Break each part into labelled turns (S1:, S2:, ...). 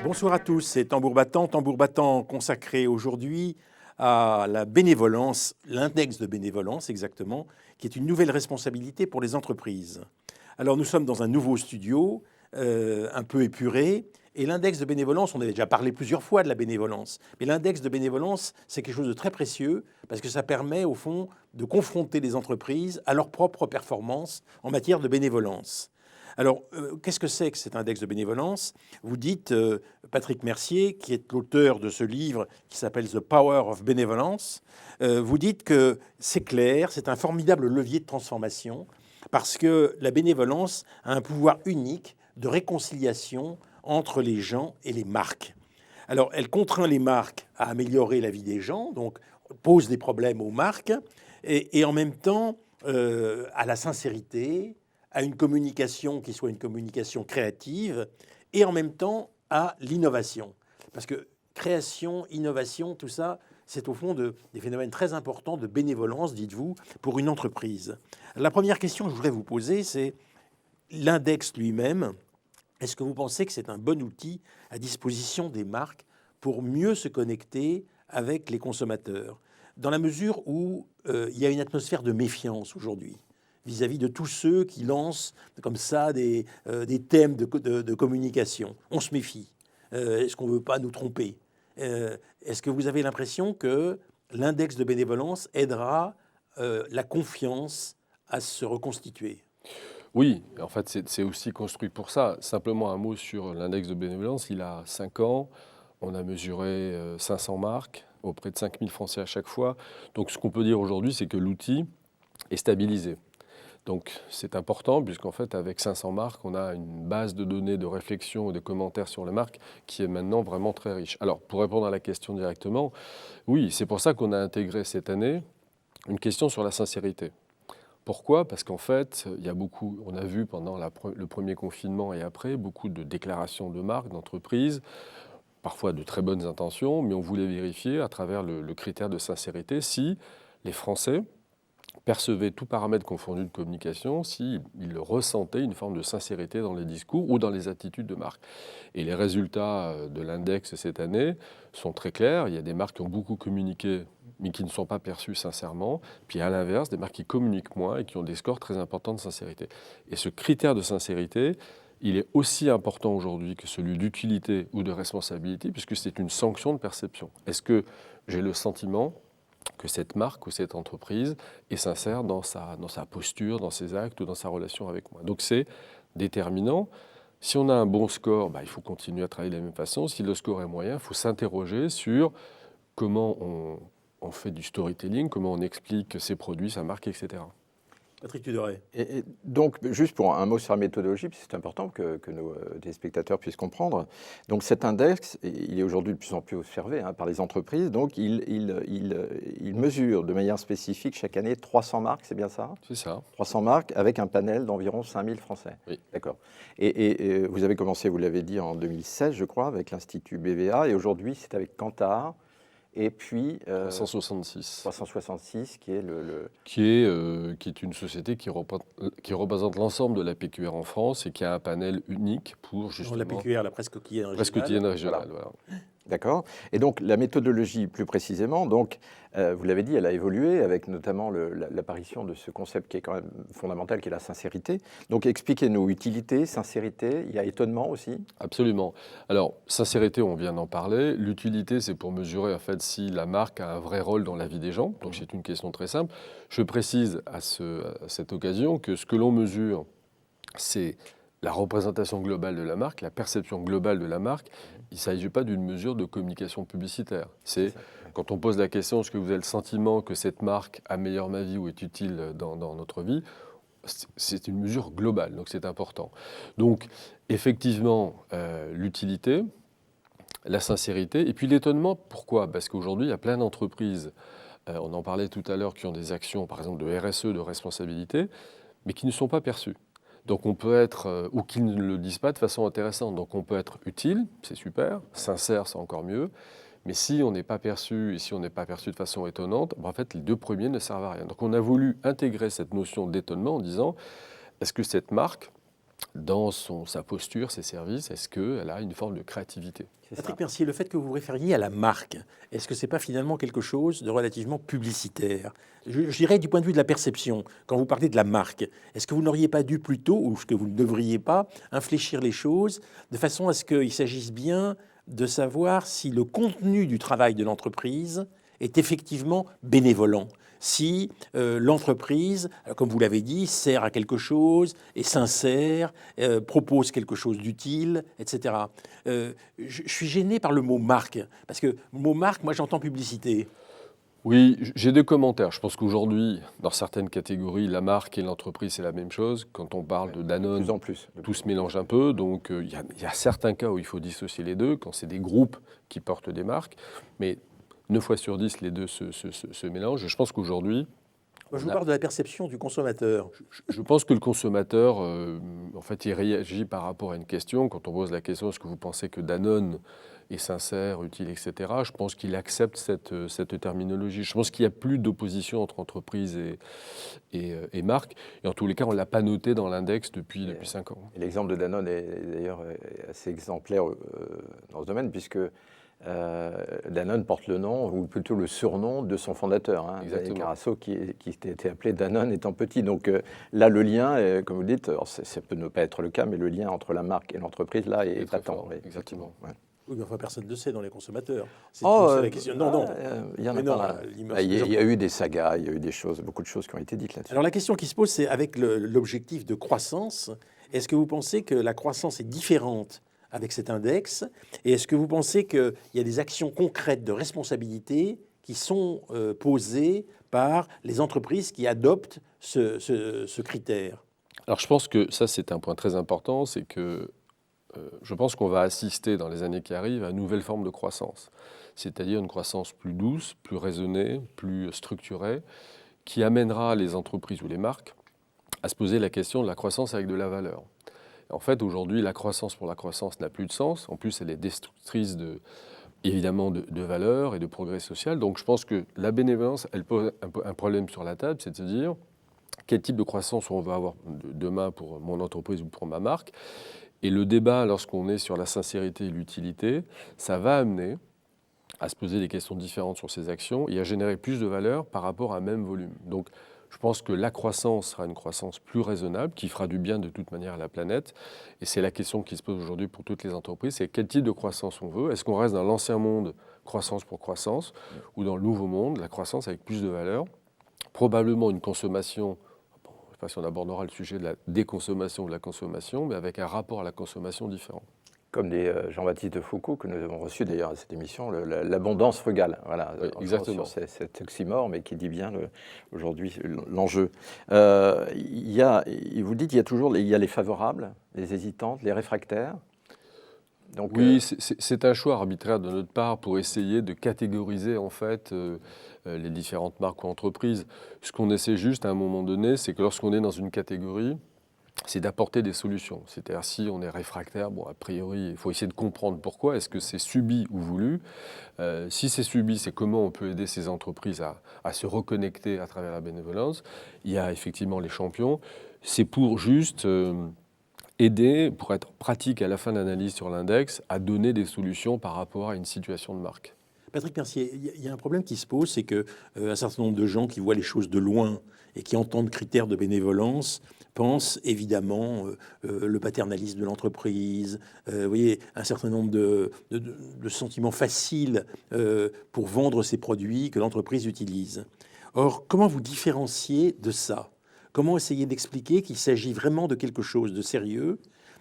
S1: Bonsoir à tous, c'est Tambour Battant consacré aujourd'hui à la bénévolence, l'index de bénévolence exactement, qui est une nouvelle responsabilité pour les entreprises. Alors nous sommes dans un nouveau studio, un peu épuré, et l'index de bénévolence, on avait déjà parlé plusieurs fois de la bénévolence, mais l'index de bénévolence, c'est quelque chose de très précieux, parce que ça permet au fond de confronter les entreprises à leurs propres performances en matière de bénévolence. Alors, qu'est-ce que c'est que cet index de bénévolence? Vous dites, Patrick Mercier, qui est l'auteur de ce livre qui s'appelle The Power of Benevolence, vous dites que c'est clair, c'est un formidable levier de transformation, parce que la bénévolence a un pouvoir unique de réconciliation entre les gens et les marques. Alors, elle contraint les marques à améliorer la vie des gens, donc pose des problèmes aux marques, et en même temps, à la sincérité, à une communication qui soit une communication créative, et en même temps à l'innovation. Parce que création, innovation, tout ça, c'est au fond des phénomènes très importants de bénévolence, dites-vous, pour une entreprise. La première question que je voudrais vous poser, c'est l'index lui-même. Est-ce que vous pensez que c'est un bon outil à disposition des marques pour mieux se connecter avec les consommateurs, dans la mesure où il y a une atmosphère de méfiance aujourd'hui vis-à-vis de tous ceux qui lancent comme ça des thèmes de communication? On se méfie. Est-ce qu'on ne veut pas nous tromper? Est-ce que vous avez l'impression que l'index de bénévolence aidera la confiance à se reconstituer?
S2: Oui, en fait, c'est aussi construit pour ça. Simplement un mot sur l'index de bénévolence. Il a 5 ans. On a mesuré 500 marques auprès de 5000 Français à chaque fois. Donc, ce qu'on peut dire aujourd'hui, c'est que l'outil est stabilisé. Donc c'est important puisqu'en fait avec 500 marques, on a une base de données, de réflexion et de commentaires sur les marques qui est maintenant vraiment très riche. Alors pour répondre à la question directement, oui, c'est pour ça qu'on a intégré cette année une question sur la sincérité. Pourquoi? Parce qu'en fait, il y a beaucoup, on a vu pendant le premier confinement et après, beaucoup de déclarations de marques, d'entreprises, parfois de très bonnes intentions, mais on voulait vérifier à travers le critère de sincérité si les Français percevaient, tout paramètre confondu de communication, s'ils ressentaient une forme de sincérité dans les discours ou dans les attitudes de marque. Et les résultats de l'index cette année sont très clairs. Il y a des marques qui ont beaucoup communiqué, mais qui ne sont pas perçues sincèrement. Puis à l'inverse, des marques qui communiquent moins et qui ont des scores très importants de sincérité. Et ce critère de sincérité, il est aussi important aujourd'hui que celui d'utilité ou de responsabilité, puisque c'est une sanction de perception. Est-ce que j'ai le sentiment que cette marque ou cette entreprise est sincère dans sa posture, dans ses actes ou dans sa relation avec moi? Donc c'est déterminant. Si on a un bon score, il faut continuer à travailler de la même façon. Si le score est moyen, il faut s'interroger sur comment on fait du storytelling, comment on explique ses produits, sa marque, etc.
S1: Patrick Tudoré.
S3: Et donc, juste pour un mot sur la méthodologie, parce que c'est important que nos téléspectateurs puissent comprendre. Donc, cet index, il est aujourd'hui de plus en plus observé par les entreprises. Donc, il mesure de manière spécifique chaque année 300 marques, c'est bien ça?
S2: C'est ça.
S3: 300 marques avec un panel d'environ 5000 Français.
S2: Oui.
S3: D'accord. Et vous avez commencé, vous l'avez dit, en 2016, je crois, avec l'Institut BVA. Et aujourd'hui, c'est avec Kantar. Et puis
S2: 366,
S3: qui est
S2: qui est une société qui représente l'ensemble de la PQR en France et qui a un panel unique pour justement
S1: la PQR, la presse quotidienne régionale.
S2: Presse quotidienne régionale, voilà.
S3: D'accord. Et donc la méthodologie plus précisément, donc vous l'avez dit, elle a évolué avec notamment l'apparition de ce concept qui est quand même fondamental, qui est la sincérité. Donc expliquez-nous, utilité, sincérité, il y a étonnement aussi?
S2: Absolument. Alors sincérité, on vient d'en parler. L'utilité, c'est pour mesurer en fait si la marque a un vrai rôle dans la vie des gens. Donc c'est une question très simple. Je précise à cette occasion que ce que l'on mesure, c'est la représentation globale de la marque, la perception globale de la marque. Il ne s'agit pas d'une mesure de communication publicitaire. C'est quand on pose la question, est-ce que vous avez le sentiment que cette marque améliore ma vie ou est utile dans notre vie? C'est une mesure globale, donc c'est important. Donc effectivement, l'utilité, la sincérité, et puis l'étonnement, pourquoi? Parce qu'aujourd'hui, il y a plein d'entreprises on en parlait tout à l'heure, qui ont des actions, par exemple, de RSE, de responsabilité, mais qui ne sont pas perçues. Donc on peut être, ou qui ne le disent pas de façon intéressante. Donc on peut être utile, c'est super, sincère, c'est encore mieux. Mais si on n'est pas perçu, et si on n'est pas perçu de façon étonnante, en fait, les deux premiers ne servent à rien. Donc on a voulu intégrer cette notion d'étonnement en disant, est-ce que cette marque, dans sa posture, ses services, est-ce qu'elle a une forme de créativité ?
S1: Patrick Mercier, le fait que vous vous référiez à la marque, est-ce que ce n'est pas finalement quelque chose de relativement publicitaire ? Je dirais du point de vue de la perception, quand vous parlez de la marque, est-ce que vous n'auriez pas dû plutôt, ou est-ce que vous ne devriez pas, infléchir les choses de façon à ce qu'il s'agisse bien de savoir si le contenu du travail de l'entreprise est effectivement bénévolant, si l'entreprise, comme vous l'avez dit, sert à quelque chose, est sincère, propose quelque chose d'utile, etc. Je suis gêné par le mot marque, parce que le mot marque, moi j'entends publicité.
S2: Oui, j'ai des commentaires. Je pense qu'aujourd'hui, dans certaines catégories, la marque et l'entreprise, c'est la même chose. Quand on parle de Danone,
S3: de plus en plus.
S2: tout se mélange un peu. Donc, il y a certains cas où il faut dissocier les deux, quand c'est des groupes qui portent des marques. Mais 9 fois sur 10, les deux se mélangent. Je pense qu'aujourd'hui...
S1: Moi, je vous parle de la perception du consommateur.
S2: Je pense que le consommateur, en fait, il réagit par rapport à une question. Quand on pose la question, est-ce que vous pensez que Danone est sincère, utile, etc., je pense qu'il accepte cette terminologie. Je pense qu'il n'y a plus d'opposition entre entreprise et marque. Et en tous les cas, on ne l'a pas noté dans l'index depuis 5 ans.
S3: L'exemple de Danone est d'ailleurs assez exemplaire dans ce domaine, puisque Danone porte le nom, ou plutôt le surnom, de son fondateur, Daniel Carasso, qui était appelé Danone étant petit. Donc là, le lien, comme vous le dites, alors ça peut ne pas être le cas, mais le lien entre la marque et l'entreprise, là, est patent.
S2: Oui, exactement.
S3: Ouais.
S1: Oui, mais enfin, personne ne le sait dans les consommateurs. C'est la question.
S3: Il y en a pas. Il y a eu des sagas, il y a eu des choses, beaucoup de choses qui ont été dites là-dessus.
S1: Alors la question qui se pose, c'est avec l'objectif de croissance, est-ce que vous pensez que la croissance est différente avec cet index? Et est-ce que vous pensez qu'il y a des actions concrètes de responsabilité qui sont posées par les entreprises qui adoptent ce critère?
S2: Alors je pense que ça, c'est un point très important, c'est que je pense qu'on va assister dans les années qui arrivent à une nouvelle forme de croissance, c'est-à-dire une croissance plus douce, plus raisonnée, plus structurée, qui amènera les entreprises ou les marques à se poser la question de la croissance avec de la valeur. En fait, aujourd'hui, la croissance pour la croissance n'a plus de sens. En plus, elle est destructrice évidemment de valeur et de progrès social. Donc je pense que la bénévolence, elle pose un problème sur la table, c'est de se dire quel type de croissance on va avoir demain pour mon entreprise ou pour ma marque. Et le débat, lorsqu'on est sur la sincérité et l'utilité, ça va amener à se poser des questions différentes sur ces actions et à générer plus de valeur par rapport à un même volume. Donc, je pense que la croissance sera une croissance plus raisonnable, qui fera du bien de toute manière à la planète. Et c'est la question qui se pose aujourd'hui pour toutes les entreprises, c'est quel type de croissance on veut. Est-ce qu'on reste dans l'ancien monde, croissance pour croissance, ou dans le nouveau monde, la croissance avec plus de valeur, probablement une consommation... Je ne sais pas si on abordera le sujet de la déconsommation ou de la consommation, mais avec un rapport à la consommation différent.
S3: Comme dit Jean-Baptiste de Foucault, que nous avons reçu d'ailleurs à cette émission, l'abondance frugale. Voilà,
S2: oui, exactement.
S3: Sur cet oxymore, mais qui dit bien aujourd'hui l'enjeu. Vous dites, il y a les favorables, les hésitantes, les réfractaires.
S2: Donc, oui, c'est un choix arbitraire de notre part pour essayer de catégoriser en fait les différentes marques ou entreprises. Ce qu'on essaie juste à un moment donné, c'est que lorsqu'on est dans une catégorie, c'est d'apporter des solutions. C'est-à-dire si on est réfractaire, bon, a priori, il faut essayer de comprendre pourquoi. Est-ce que c'est subi ou voulu? Si c'est subi, c'est comment on peut aider ces entreprises à se reconnecter à travers la bénévolence. Il y a effectivement les champions. C'est pour juste... aider, pour être pratique à la fin de l'analyse sur l'index, à donner des solutions par rapport à une situation de marque.
S1: Patrick Mercier, il y a un problème qui se pose, c'est qu'un certain nombre de gens qui voient les choses de loin et qui entendent critères de bénévolence pensent évidemment le paternalisme de l'entreprise, vous voyez, un certain nombre de sentiments faciles pour vendre ces produits que l'entreprise utilise. Or, comment vous différencier de ça ? Comment essayer d'expliquer qu'il s'agit vraiment de quelque chose de sérieux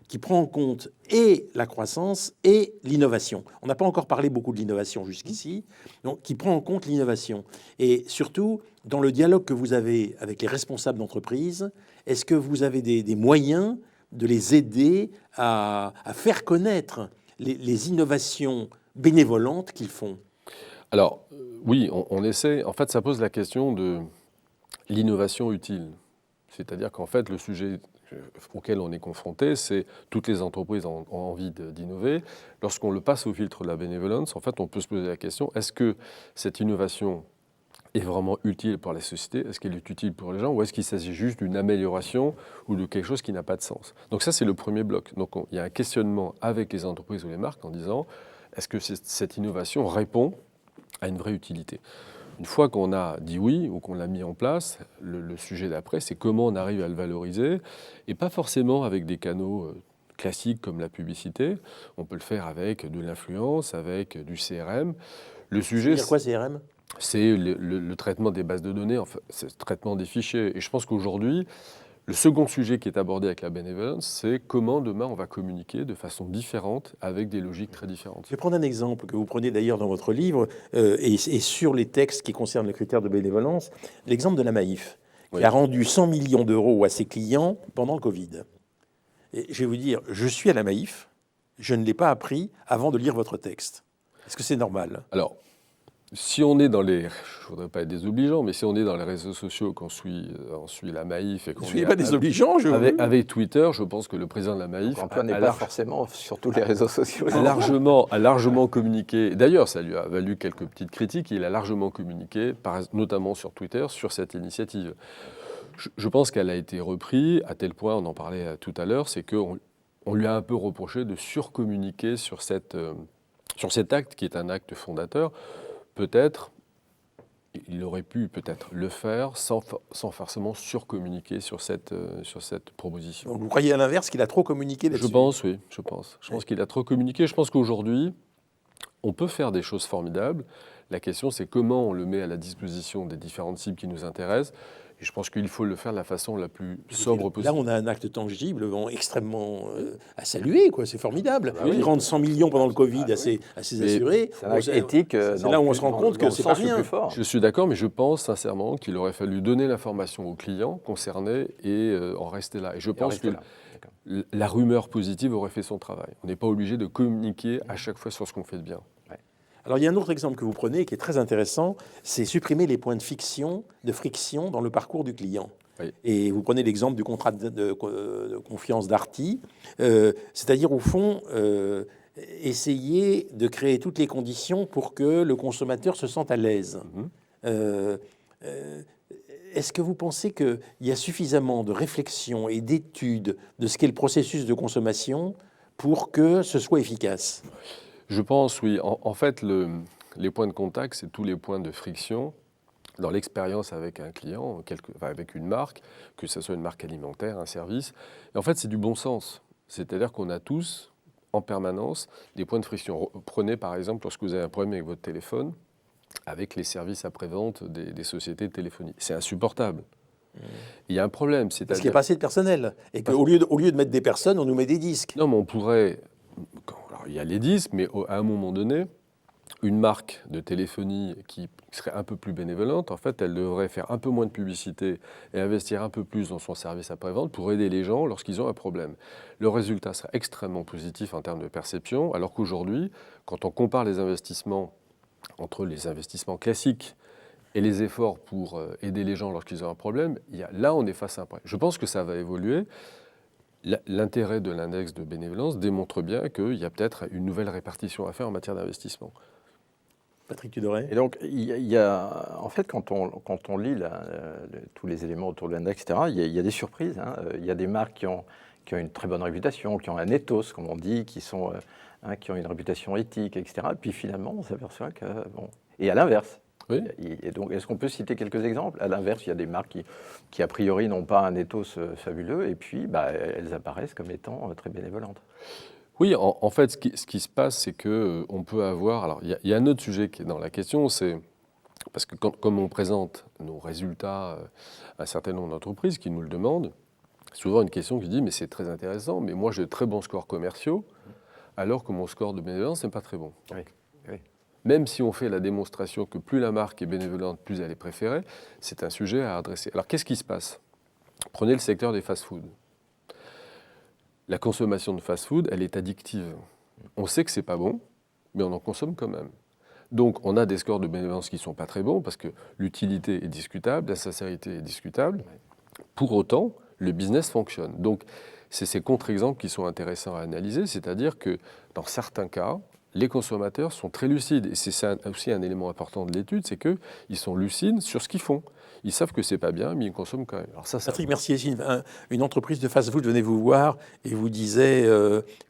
S1: qui prend en compte et la croissance et l'innovation. On n'a pas encore parlé beaucoup de l'innovation jusqu'ici, donc qui prend en compte l'innovation. Et surtout, dans le dialogue que vous avez avec les responsables d'entreprise, est-ce que vous avez des moyens de les aider à faire connaître les innovations bénévolentes qu'ils font ?
S2: Alors, Oui, on essaie. En fait, ça pose la question de l'innovation utile. C'est-à-dire qu'en fait, le sujet auquel on est confronté, c'est toutes les entreprises ont envie d'innover. Lorsqu'on le passe au filtre de la bénévolence, en fait, on peut se poser la question, est-ce que cette innovation est vraiment utile pour la société? Est-ce qu'elle est utile pour les gens? Ou est-ce qu'il s'agit juste d'une amélioration ou de quelque chose qui n'a pas de sens? Donc ça, c'est le premier bloc. Donc il y a un questionnement avec les entreprises ou les marques en disant, est-ce que cette innovation répond à une vraie utilité? Une fois qu'on a dit oui ou qu'on l'a mis en place, le sujet d'après, c'est comment on arrive à le valoriser, et pas forcément avec des canaux classiques comme la publicité. On peut le faire avec de l'influence, avec du CRM. Le sujet,
S1: C'est-à-dire quoi, CRM?
S2: c'est le traitement des bases de données, enfin, c'est le traitement des fichiers. Et je pense qu'aujourd'hui, le second sujet qui est abordé avec la bénévolence, c'est comment demain on va communiquer de façon différente avec des logiques très différentes.
S1: Je vais prendre un exemple que vous prenez d'ailleurs dans votre livre et sur les textes qui concernent le critère de bénévolence, l'exemple de la Maïf,
S2: Oui.
S1: qui a rendu 100 millions d'euros à ses clients pendant le Covid. Et je vais vous dire, je suis à la Maïf, je ne l'ai pas appris avant de lire votre texte. Est-ce que c'est normal?
S2: Alors, si on est dans les, je ne voudrais pas être désobligeant, mais si on est dans les réseaux sociaux, qu'on suit, on suit la Maïf et qu'on
S1: Ne soyez pas désobligeant,
S2: avec Twitter, je pense que le président de la Maïf
S3: Antoine n'est pas forcément sur tous les réseaux sociaux.
S2: a largement communiqué. D'ailleurs, ça lui a valu quelques petites critiques. Il a largement communiqué, notamment sur Twitter, sur cette initiative. Je pense qu'elle a été reprise à tel point, on en parlait tout à l'heure, c'est qu'on lui a un peu reproché de surcommuniquer sur cet acte qui est un acte fondateur. Peut-être, il aurait pu peut-être le faire sans forcément surcommuniquer sur cette proposition.
S1: Donc vous croyez à l'inverse qu'il a trop communiqué là-dessus?
S2: Je pense, oui, je pense. Je pense qu'il a trop communiqué. Je pense qu'aujourd'hui, on peut faire des choses formidables. La question, c'est comment on le met à la disposition des différentes cibles qui nous intéressent. Et je pense qu'il faut le faire de la façon la plus sobre possible.
S1: Là, on a un acte tangible, extrêmement à saluer, quoi. C'est formidable.
S2: Oui.
S1: Il rend 100 millions pendant le Covid à ses assurés.
S3: C'est un acte éthique.
S1: C'est là où on se rend compte que c'est pas rien.
S2: Je suis d'accord, mais je pense sincèrement qu'il aurait fallu donner l'information aux clients concernés et en rester là. Et je pense que la rumeur positive aurait fait son travail. On n'est pas obligé de communiquer à chaque fois sur ce qu'on fait de bien.
S1: Alors, il y a un autre exemple que vous prenez qui est très intéressant, c'est supprimer les points de friction dans le parcours du client.
S2: Oui.
S1: Et vous prenez l'exemple du contrat de confiance d'Arty, c'est-à-dire au fond, essayer de créer toutes les conditions pour que le consommateur se sente à l'aise. Est-ce que vous pensez qu'il y a suffisamment de réflexion et d'études de ce qu'est le processus de consommation pour que ce soit efficace?
S2: Je pense, oui. En fait, les points de contact, c'est tous les points de friction dans l'expérience avec un client, avec une marque, que ce soit une marque alimentaire, un service. Et en fait, c'est du bon sens. C'est-à-dire qu'on a tous, en permanence, des points de friction. Prenez, par exemple, lorsque vous avez un problème avec votre téléphone, avec les services après-vente des sociétés de téléphonie. C'est insupportable. Il y a un problème.
S1: Parce qu'il n'y a pas assez de personnel. Et qu'au lieu de mettre des personnes, on nous met des disques.
S2: Non, mais on pourrait... Alors, il y a les disques, mais à un moment donné, une marque de téléphonie qui serait un peu plus bénévolente, en fait, elle devrait faire un peu moins de publicité et investir un peu plus dans son service après-vente pour aider les gens lorsqu'ils ont un problème. Le résultat serait extrêmement positif en termes de perception, alors qu'aujourd'hui, quand on compare les investissements entre les investissements classiques et les efforts pour aider les gens lorsqu'ils ont un problème, là, on est face à un problème. Je pense que ça va évoluer. L'intérêt de l'index de bénévolence démontre bien qu'il y a peut-être une nouvelle répartition à faire en matière d'investissement.
S1: Patrick Tudoret.
S3: Et donc, il y a, en fait, quand on lit tous les éléments autour de l'index, etc., il y a des surprises. Il y a des marques qui ont une très bonne réputation, qui ont un ethos, comme on dit, qui ont une réputation éthique, etc. Et puis finalement, on s'aperçoit que... Bon. Et à l'inverse.
S2: Oui.
S3: Et donc, est-ce qu'on peut citer quelques exemples? À l'inverse, il y a des marques qui a priori, n'ont pas un ethos fabuleux, et puis elles apparaissent comme étant très bénévolentes.
S2: Oui, en fait, ce qui se passe, c'est qu'on peut avoir... Alors, il y a un autre sujet qui est dans la question, c'est... Parce que comme on présente nos résultats à un certain nombre d'entreprises qui nous le demandent, souvent une question qui dit « mais c'est très intéressant, mais moi j'ai de très bons scores commerciaux, alors que mon score de bénévolence n'est pas très bon. »
S3: Oui.
S2: Même si on fait la démonstration que plus la marque est bénévolente, plus elle est préférée, c'est un sujet à adresser. Alors qu'est-ce qui se passe? Prenez le secteur des fast-foods. La consommation de fast-food, elle est addictive. On sait que c'est pas bon, mais on en consomme quand même. Donc, on a des scores de bénévolence qui ne sont pas très bons parce que l'utilité est discutable, la sincérité est discutable. Pour autant, le business fonctionne. Donc, c'est ces contre-exemples qui sont intéressants à analyser, c'est-à-dire que dans certains cas, les consommateurs sont très lucides. Et c'est aussi un élément important de l'étude, c'est qu'ils sont lucides sur ce qu'ils font. Ils savent que c'est pas bien, mais ils consomment quand même. Alors ça,
S1: Patrick Mercier, si une entreprise de fast-food venait vous voir et vous disait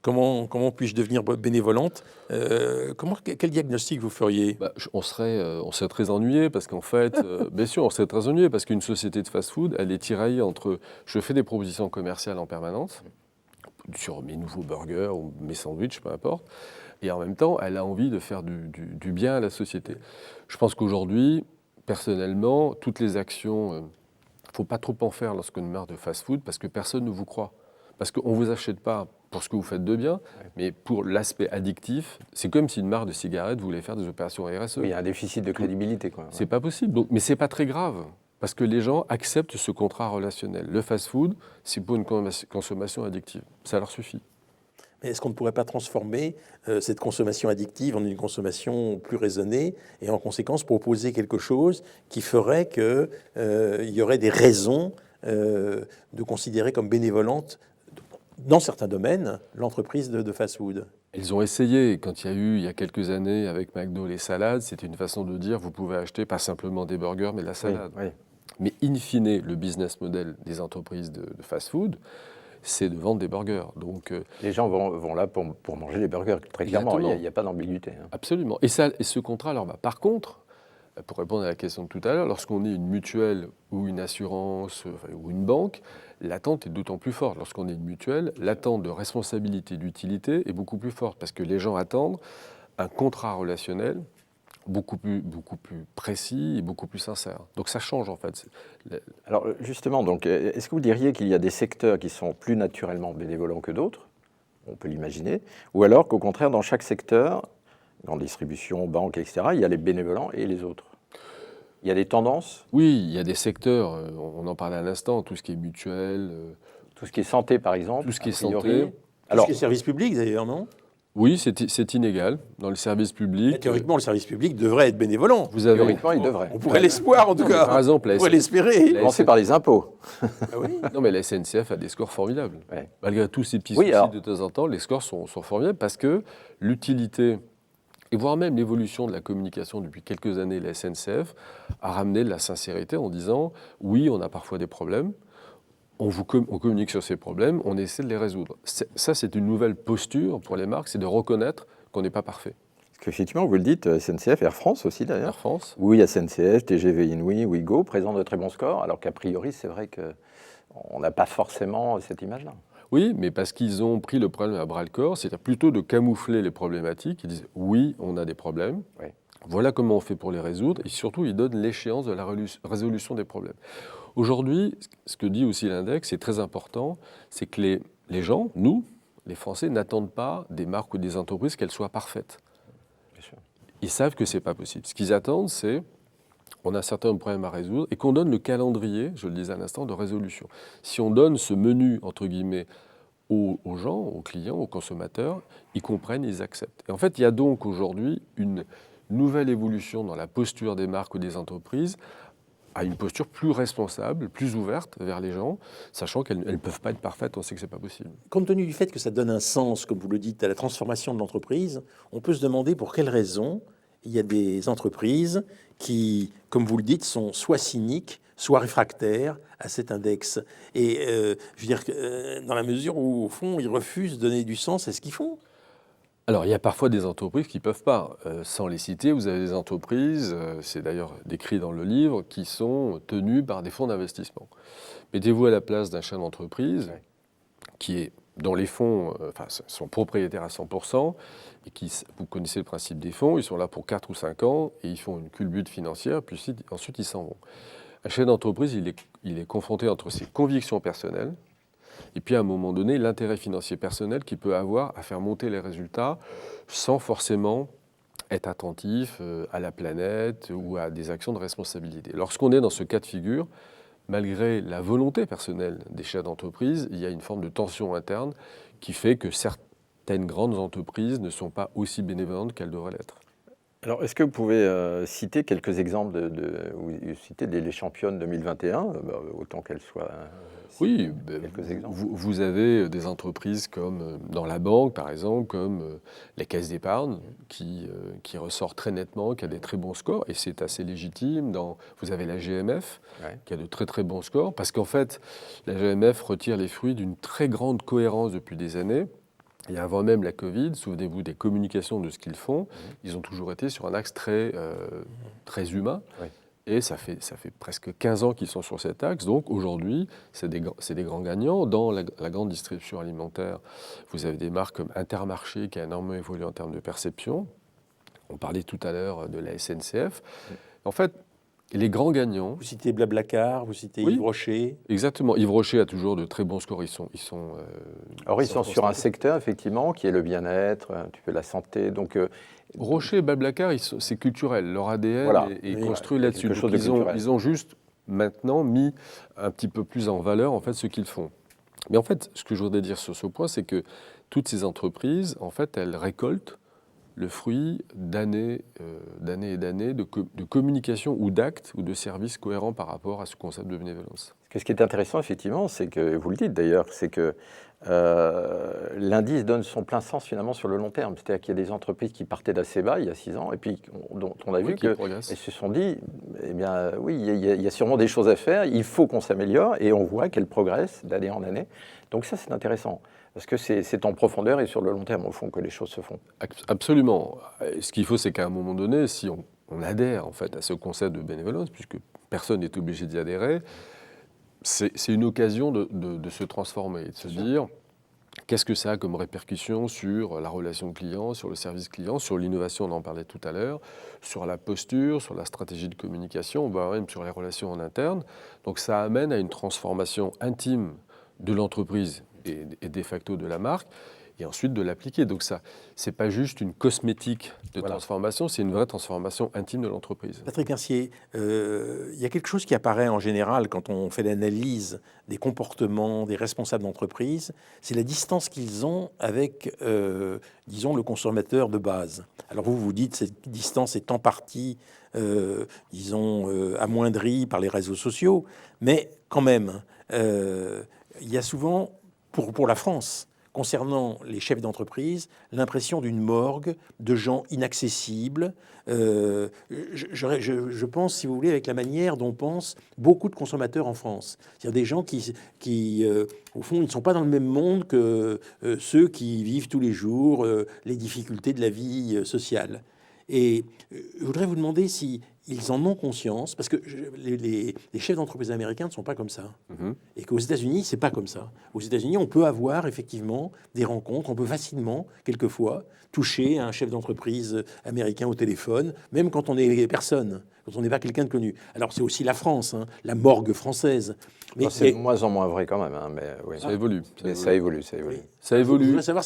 S1: comment puis-je devenir bénévolante, quel diagnostic vous feriez?
S2: On serait très ennuyé parce qu'en fait, bien sûr, on serait très ennuyé parce qu'une société de fast-food, elle est tiraillée entre je fais des propositions commerciales en permanence sur mes nouveaux burgers ou mes sandwichs, peu importe, et en même temps, elle a envie de faire du bien à la société. Je pense qu'aujourd'hui, personnellement, toutes les actions, il ne faut pas trop en faire lorsqu'on marque de fast-food parce que personne ne vous croit. Parce qu'on ne vous achète pas pour ce que vous faites de bien, mais pour l'aspect addictif. C'est comme si une marque de cigarettes voulait faire des opérations RSE.
S3: Oui, il y a un déficit de crédibilité, quoi.
S2: C'est pas possible. Donc, mais c'est pas très grave. Parce que les gens acceptent ce contrat relationnel. Le fast-food, c'est pour une consommation addictive. Ça leur suffit.
S1: Mais est-ce qu'on ne pourrait pas transformer cette consommation addictive en une consommation plus raisonnée et en conséquence proposer quelque chose qui ferait qu'il y aurait des raisons de considérer comme bénévolente, dans certains domaines, l'entreprise de fast-food?
S2: Ils ont essayé. Quand il y a quelques années, avec McDo, les salades, c'était une façon de dire vous pouvez acheter pas simplement des burgers, mais de la salade.
S3: Oui, oui.
S2: Mais in fine, le business model des entreprises de fast-food, c'est de vendre des burgers. Donc,
S3: les gens vont là pour manger les burgers, très clairement.
S2: Exactement.
S3: Il n'y a pas d'ambiguïté.
S2: Absolument. Et ce contrat leur va. Par contre, pour répondre à la question de tout à l'heure, lorsqu'on est une mutuelle ou une assurance ou une banque, l'attente est d'autant plus forte. Lorsqu'on est une mutuelle, l'attente de responsabilité, d'utilité est beaucoup plus forte parce que les gens attendent un contrat relationnel beaucoup plus précis et beaucoup plus sincère. Donc ça change en fait.
S3: Alors justement, donc, est-ce que vous diriez qu'il y a des secteurs qui sont plus naturellement bénévolents que d'autres? On peut l'imaginer. Ou alors qu'au contraire, dans chaque secteur, grande distribution, banque, etc., il y a les bénévolents et les autres? Il y a des tendances?
S2: Oui, il y a des secteurs, on en parlait à l'instant, tout ce qui est mutuel.
S3: Tout ce qui est santé, par exemple?
S2: Tout ce qui est
S3: santé.
S1: Alors, tout ce qui est service public, d'ailleurs, non?
S2: Oui, c'est inégal. Dans le service public...
S1: Théoriquement, le service public devrait être bénévolent.
S3: Théoriquement, il devrait.
S1: On pourrait l'espoir, en tout cas.
S2: Par exemple,
S1: on pourrait l'espérer.
S3: Commencer par les impôts.
S1: Ah oui.
S2: Non, mais la SNCF a des scores formidables.
S3: Ouais.
S2: Malgré tous ces petits
S3: Oui,
S2: soucis
S3: alors...
S2: de temps en temps, les scores sont formidables parce que l'utilité, et voire même l'évolution de la communication depuis quelques années, la SNCF a ramené de la sincérité en disant « oui, on a parfois des problèmes, on communique sur ces problèmes, on essaie de les résoudre ». Ça, c'est une nouvelle posture pour les marques, c'est de reconnaître qu'on n'est pas parfait.
S3: Parce qu'effectivement, vous le dites, SNCF, Air France aussi d'ailleurs.
S2: Air France.
S3: Oui, SNCF, TGV Inouï, Ouigo présentent de très bons scores, alors qu'a priori, c'est vrai qu'on n'a pas forcément cette image-là.
S2: Oui, mais parce qu'ils ont pris le problème à bras-le-corps, c'est-à-dire plutôt de camoufler les problématiques. Ils disent oui, on a des problèmes,
S3: oui.
S2: Voilà comment on fait pour les résoudre, et surtout ils donnent l'échéance de la résolution des problèmes. Aujourd'hui, ce que dit aussi l'index, c'est très important, c'est que les gens, nous, les Français, n'attendent pas des marques ou des entreprises qu'elles soient parfaites.
S3: Bien sûr.
S2: Ils savent que ce n'est pas possible. Ce qu'ils attendent, c'est on a un certain nombre de problèmes à résoudre et qu'on donne le calendrier, je le disais à l'instant, de résolution. Si on donne ce menu, entre guillemets, aux gens, aux clients, aux consommateurs, ils comprennent, ils acceptent. Et en fait, il y a donc aujourd'hui une nouvelle évolution dans la posture des marques ou des entreprises à une posture plus responsable, plus ouverte vers les gens, sachant qu'elles ne peuvent pas être parfaites, on sait que ce n'est pas possible.
S1: Compte tenu du fait que ça donne un sens, comme vous le dites, à la transformation de l'entreprise, on peut se demander pour quelles raisons il y a des entreprises qui, comme vous le dites, sont soit cyniques, soit réfractaires à cet index. Et je veux dire, dans la mesure où, au fond, ils refusent de donner du sens à ce qu'ils font.
S2: Alors, il y a parfois des entreprises qui ne peuvent pas. Sans les citer, vous avez des entreprises, c'est d'ailleurs décrit dans le livre, qui sont tenues par des fonds d'investissement. Mettez-vous à la place d'un chef d'entreprise dont les fonds sont propriétaires à 100%, et vous connaissez le principe des fonds, ils sont là pour 4 ou 5 ans, et ils font une culbute financière, puis ensuite ils s'en vont. Un chef d'entreprise, il est confronté entre ses convictions personnelles, et puis à un moment donné, l'intérêt financier personnel qu'il peut avoir à faire monter les résultats sans forcément être attentif à la planète ou à des actions de responsabilité. Lorsqu'on est dans ce cas de figure, malgré la volonté personnelle des chefs d'entreprise, il y a une forme de tension interne qui fait que certaines grandes entreprises ne sont pas aussi bénévolentes qu'elles devraient l'être.
S3: Alors, est-ce que vous pouvez citer quelques exemples ou citer les championnes 2021, autant qu'elles soient
S2: Oui,
S3: quelques exemples.
S2: vous avez des entreprises comme dans la banque, par exemple, comme les caisses d'épargne, qui ressort très nettement, qui a des très bons scores, et c'est assez légitime. Vous avez la GMF, qui a de très très bons scores, parce qu'en fait, la GMF retire les fruits d'une très grande cohérence depuis des années. Et avant même la Covid, souvenez-vous des communications de ce qu'ils font, ils ont toujours été sur un axe très humain.
S3: Oui.
S2: Et ça fait presque 15 ans qu'ils sont sur cet axe. Donc aujourd'hui, c'est des grands gagnants. Dans la grande distribution alimentaire, vous avez des marques comme Intermarché qui a énormément évolué en termes de perception. On parlait tout à l'heure de la SNCF. En fait, les grands gagnants...
S1: Vous citez Blablacar, vous citez Yves Rocher.
S2: Exactement. Yves Rocher a toujours de très bons scores.
S3: Alors, ils sont sur un secteur, effectivement, qui est le bien-être, un petit peu la santé. Donc,
S2: Rocher et Blablacar, c'est culturel. Leur ADN est construit là-dessus. Ils ont juste maintenant mis un petit peu plus en valeur en fait, ce qu'ils font. Mais en fait, ce que je voudrais dire sur ce point, c'est que toutes ces entreprises, en fait, elles récoltent le fruit d'années et d'années de communication ou d'actes ou de services cohérents par rapport à ce concept de bénévolence.
S3: Ce qui est intéressant, effectivement, c'est que, vous le dites d'ailleurs, c'est que l'indice donne son plein sens finalement sur le long terme. C'est-à-dire qu'il y a des entreprises qui partaient d'assez bas il y a 6 ans et puis dont on a vu qu'elles se sont dit, eh bien oui, il y a sûrement des choses à faire, il faut qu'on s'améliore et on voit qu'elles progressent d'année en année. Donc ça, c'est intéressant. Parce que c'est en profondeur et sur le long terme, au fond, que les choses se font.
S2: Absolument. Ce qu'il faut, c'est qu'à un moment donné, si on adhère en fait, à ce concept de bénévolence, puisque personne n'est obligé d'y adhérer, c'est une occasion de se transformer, de se dire qu'est-ce que ça a comme répercussion sur la relation client, sur le service client, sur l'innovation, on en parlait tout à l'heure, sur la posture, sur la stratégie de communication, voire même sur les relations en interne. Donc ça amène à une transformation intime de l'entreprise et de facto de la marque, et ensuite de l'appliquer. Donc ça, c'est pas juste une cosmétique de transformation, c'est une vraie transformation intime de l'entreprise.
S1: Patrick Mercier, il y a quelque chose qui apparaît en général quand on fait l'analyse des comportements des responsables d'entreprise, c'est la distance qu'ils ont avec, disons, le consommateur de base. Alors vous dites que cette distance est en partie, disons, amoindrie par les réseaux sociaux, mais quand même, il y a souvent, pour la France, concernant les chefs d'entreprise, l'impression d'une morgue, de gens inaccessibles. Je pense, si vous voulez, avec la manière dont pensent beaucoup de consommateurs en France. C'est-à-dire des gens qui au fond, ils ne sont pas dans le même monde que ceux qui vivent tous les jours les difficultés de la vie sociale. Et je voudrais vous demander si ils en ont conscience, parce que les chefs d'entreprise américains ne sont pas comme ça. Et qu'aux États-Unis, c'est pas comme ça. Aux États-Unis, on peut avoir effectivement des rencontres, on peut facilement, quelquefois, toucher un chef d'entreprise américain au téléphone, même quand on est personne, quand on n'est pas quelqu'un de connu. Alors c'est aussi la France, hein, la morgue française.
S3: Mais c'est de moins en moins vrai quand même. Hein, mais, oui.
S2: Ça évolue.
S3: Ça évolue.
S2: Ça évolue.
S1: Je voudrais savoir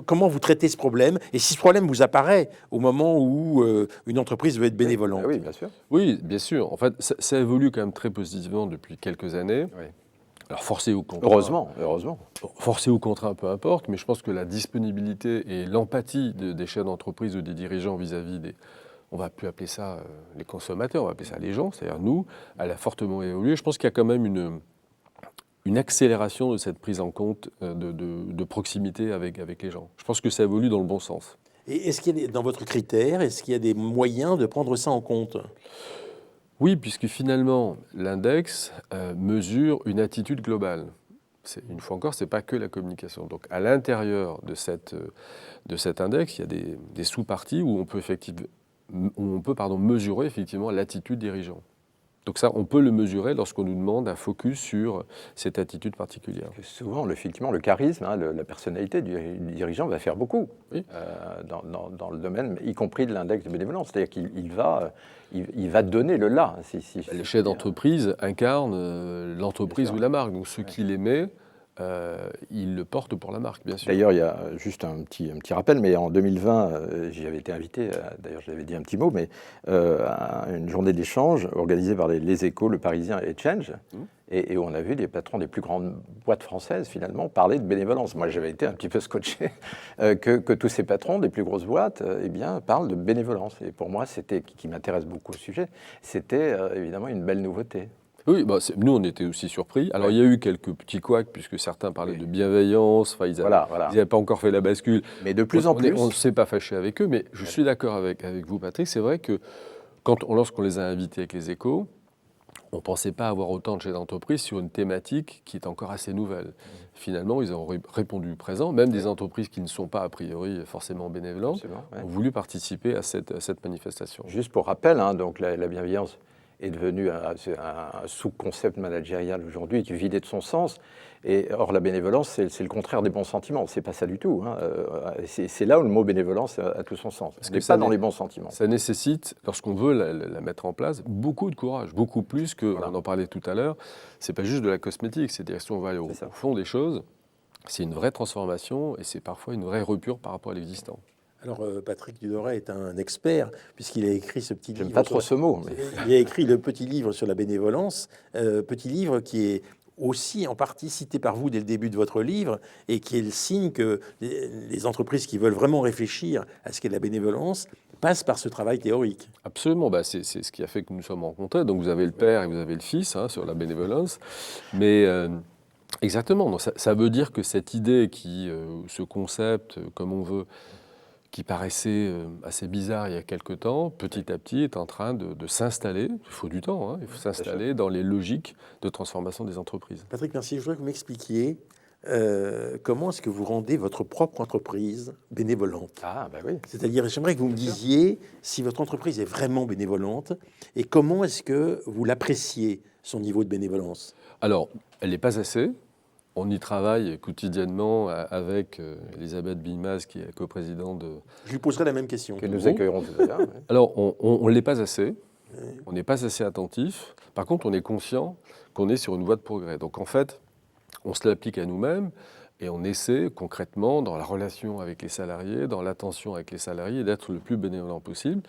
S1: comment vous traitez ce problème et si ce problème vous apparaît au moment où une entreprise veut être bénévolente.
S3: Oui, bien sûr.
S2: Oui, bien sûr. En fait, ça évolue quand même très positivement depuis quelques années. Oui. Alors forcé ou contraint.
S3: Heureusement.
S2: Forcé ou contraint, peu importe, mais je pense que la disponibilité et l'empathie des chefs d'entreprise ou des dirigeants vis-à-vis des... On ne va plus appeler ça les consommateurs, on va appeler ça les gens, c'est-à-dire nous, elle a fortement évolué. Je pense qu'il y a quand même une accélération de cette prise en compte de proximité avec les gens. Je pense que ça évolue dans le bon sens.
S1: Et est-ce qu'il y a, dans votre critère, est-ce qu'il y a des moyens de prendre ça en compte ?
S2: Oui, puisque finalement, l'index mesure une attitude globale. Une fois encore, ce n'est pas que la communication. Donc, à l'intérieur de cet index, il y a des sous-parties où on peut mesurer effectivement l'attitude dirigeant. Donc ça, on peut le mesurer lorsqu'on nous demande un focus sur cette attitude particulière.
S3: Souvent, effectivement, le charisme, la personnalité du dirigeant va faire beaucoup dans le domaine, y compris de l'index de bénévolence. C'est-à-dire qu'il va donner le là.
S2: Les chefs d'entreprise incarnent l'entreprise ou la marque. Donc ceux qui l'aimaient, il le porte pour la marque, bien sûr.
S3: D'ailleurs, il y a juste un petit rappel, mais en 2020, j'y avais été invité, d'ailleurs je l'avais dit un petit mot, mais à une journée d'échange organisée par les Échos, Le Parisien et Change. et on a vu des patrons des plus grandes boîtes françaises, finalement, parler de bénévolence. Moi, j'avais été un petit peu scotché que tous ces patrons des plus grosses boîtes eh bien, parlent de bénévolence. Et pour moi, qui m'intéresse beaucoup au sujet, c'était évidemment une belle nouveauté.
S2: Oui, bah nous, on était aussi surpris. Alors, il y a eu quelques petits couacs, puisque certains parlaient de bienveillance. Enfin, ils n'avaient pas encore fait la bascule.
S3: Mais de plus en plus.
S2: On ne s'est pas fâché avec eux, mais je suis d'accord avec vous, Patrick. C'est vrai que lorsqu'on les a invités avec les Échos, on ne pensait pas avoir autant de chefs d'entreprise sur une thématique qui est encore assez nouvelle. Finalement, ils ont répondu présent. Même des entreprises qui ne sont pas, a priori, forcément bénévolentes, ont voulu participer à cette manifestation.
S3: Juste pour rappel, donc la bienveillance est devenu un sous-concept managérial aujourd'hui qui est vidé de son sens. Or, la bénévolence, c'est le contraire des bons sentiments. C'est pas ça du tout. C'est là où le mot bénévolence a tout son sens. Parce que pas dans les bons sentiments.
S2: Ça nécessite, lorsqu'on veut la mettre en place, beaucoup de courage, beaucoup plus que, on en parlait tout à l'heure, c'est pas juste de la cosmétique. C'est-à-dire si on va aller au fond des choses, c'est une vraie transformation et c'est parfois une vraie rupture par rapport à l'existant.
S1: Alors, Patrick Dudoret est un expert, puisqu'il a écrit ce petit livre.
S3: J'aime pas trop ce mot. Mais...
S1: Il a écrit le petit livre sur la bénévolence, petit livre qui est aussi en partie cité par vous dès le début de votre livre, et qui est le signe que les entreprises qui veulent vraiment réfléchir à ce qu'est la bénévolence passent par ce travail théorique.
S2: Absolument, c'est ce qui a fait que nous nous sommes rencontrés. Donc, vous avez le père et vous avez le fils sur la bénévolence. Mais... exactement, donc ça veut dire que cette idée ce concept, comme on veut, qui paraissait assez bizarre il y a quelque temps, petit à petit est en train de s'installer, il faut du temps, il faut s'installer dans les logiques de transformation des entreprises.
S1: Patrick, merci. Je voudrais que vous m'expliquiez comment est-ce que vous rendez votre propre entreprise bénévolente.
S3: Ah, ben oui.
S1: C'est-à-dire, j'aimerais que vous me disiez si votre entreprise est vraiment bénévolente et comment est-ce que vous l'appréciez, son niveau de bénévolence.
S2: Alors, elle n'est pas assez. On y travaille quotidiennement avec Elisabeth Billmaz, qui est coprésidente de...
S1: Je lui poserai la même question.
S3: Que nous accueillerons tout à l'heure.
S2: Alors, on ne l'est pas assez. On n'est pas assez attentif. Par contre, on est conscient qu'on est sur une voie de progrès. Donc, en fait, on se l'applique à nous-mêmes et on essaie concrètement, dans la relation avec les salariés, dans l'attention avec les salariés, d'être le plus bénévolent possible.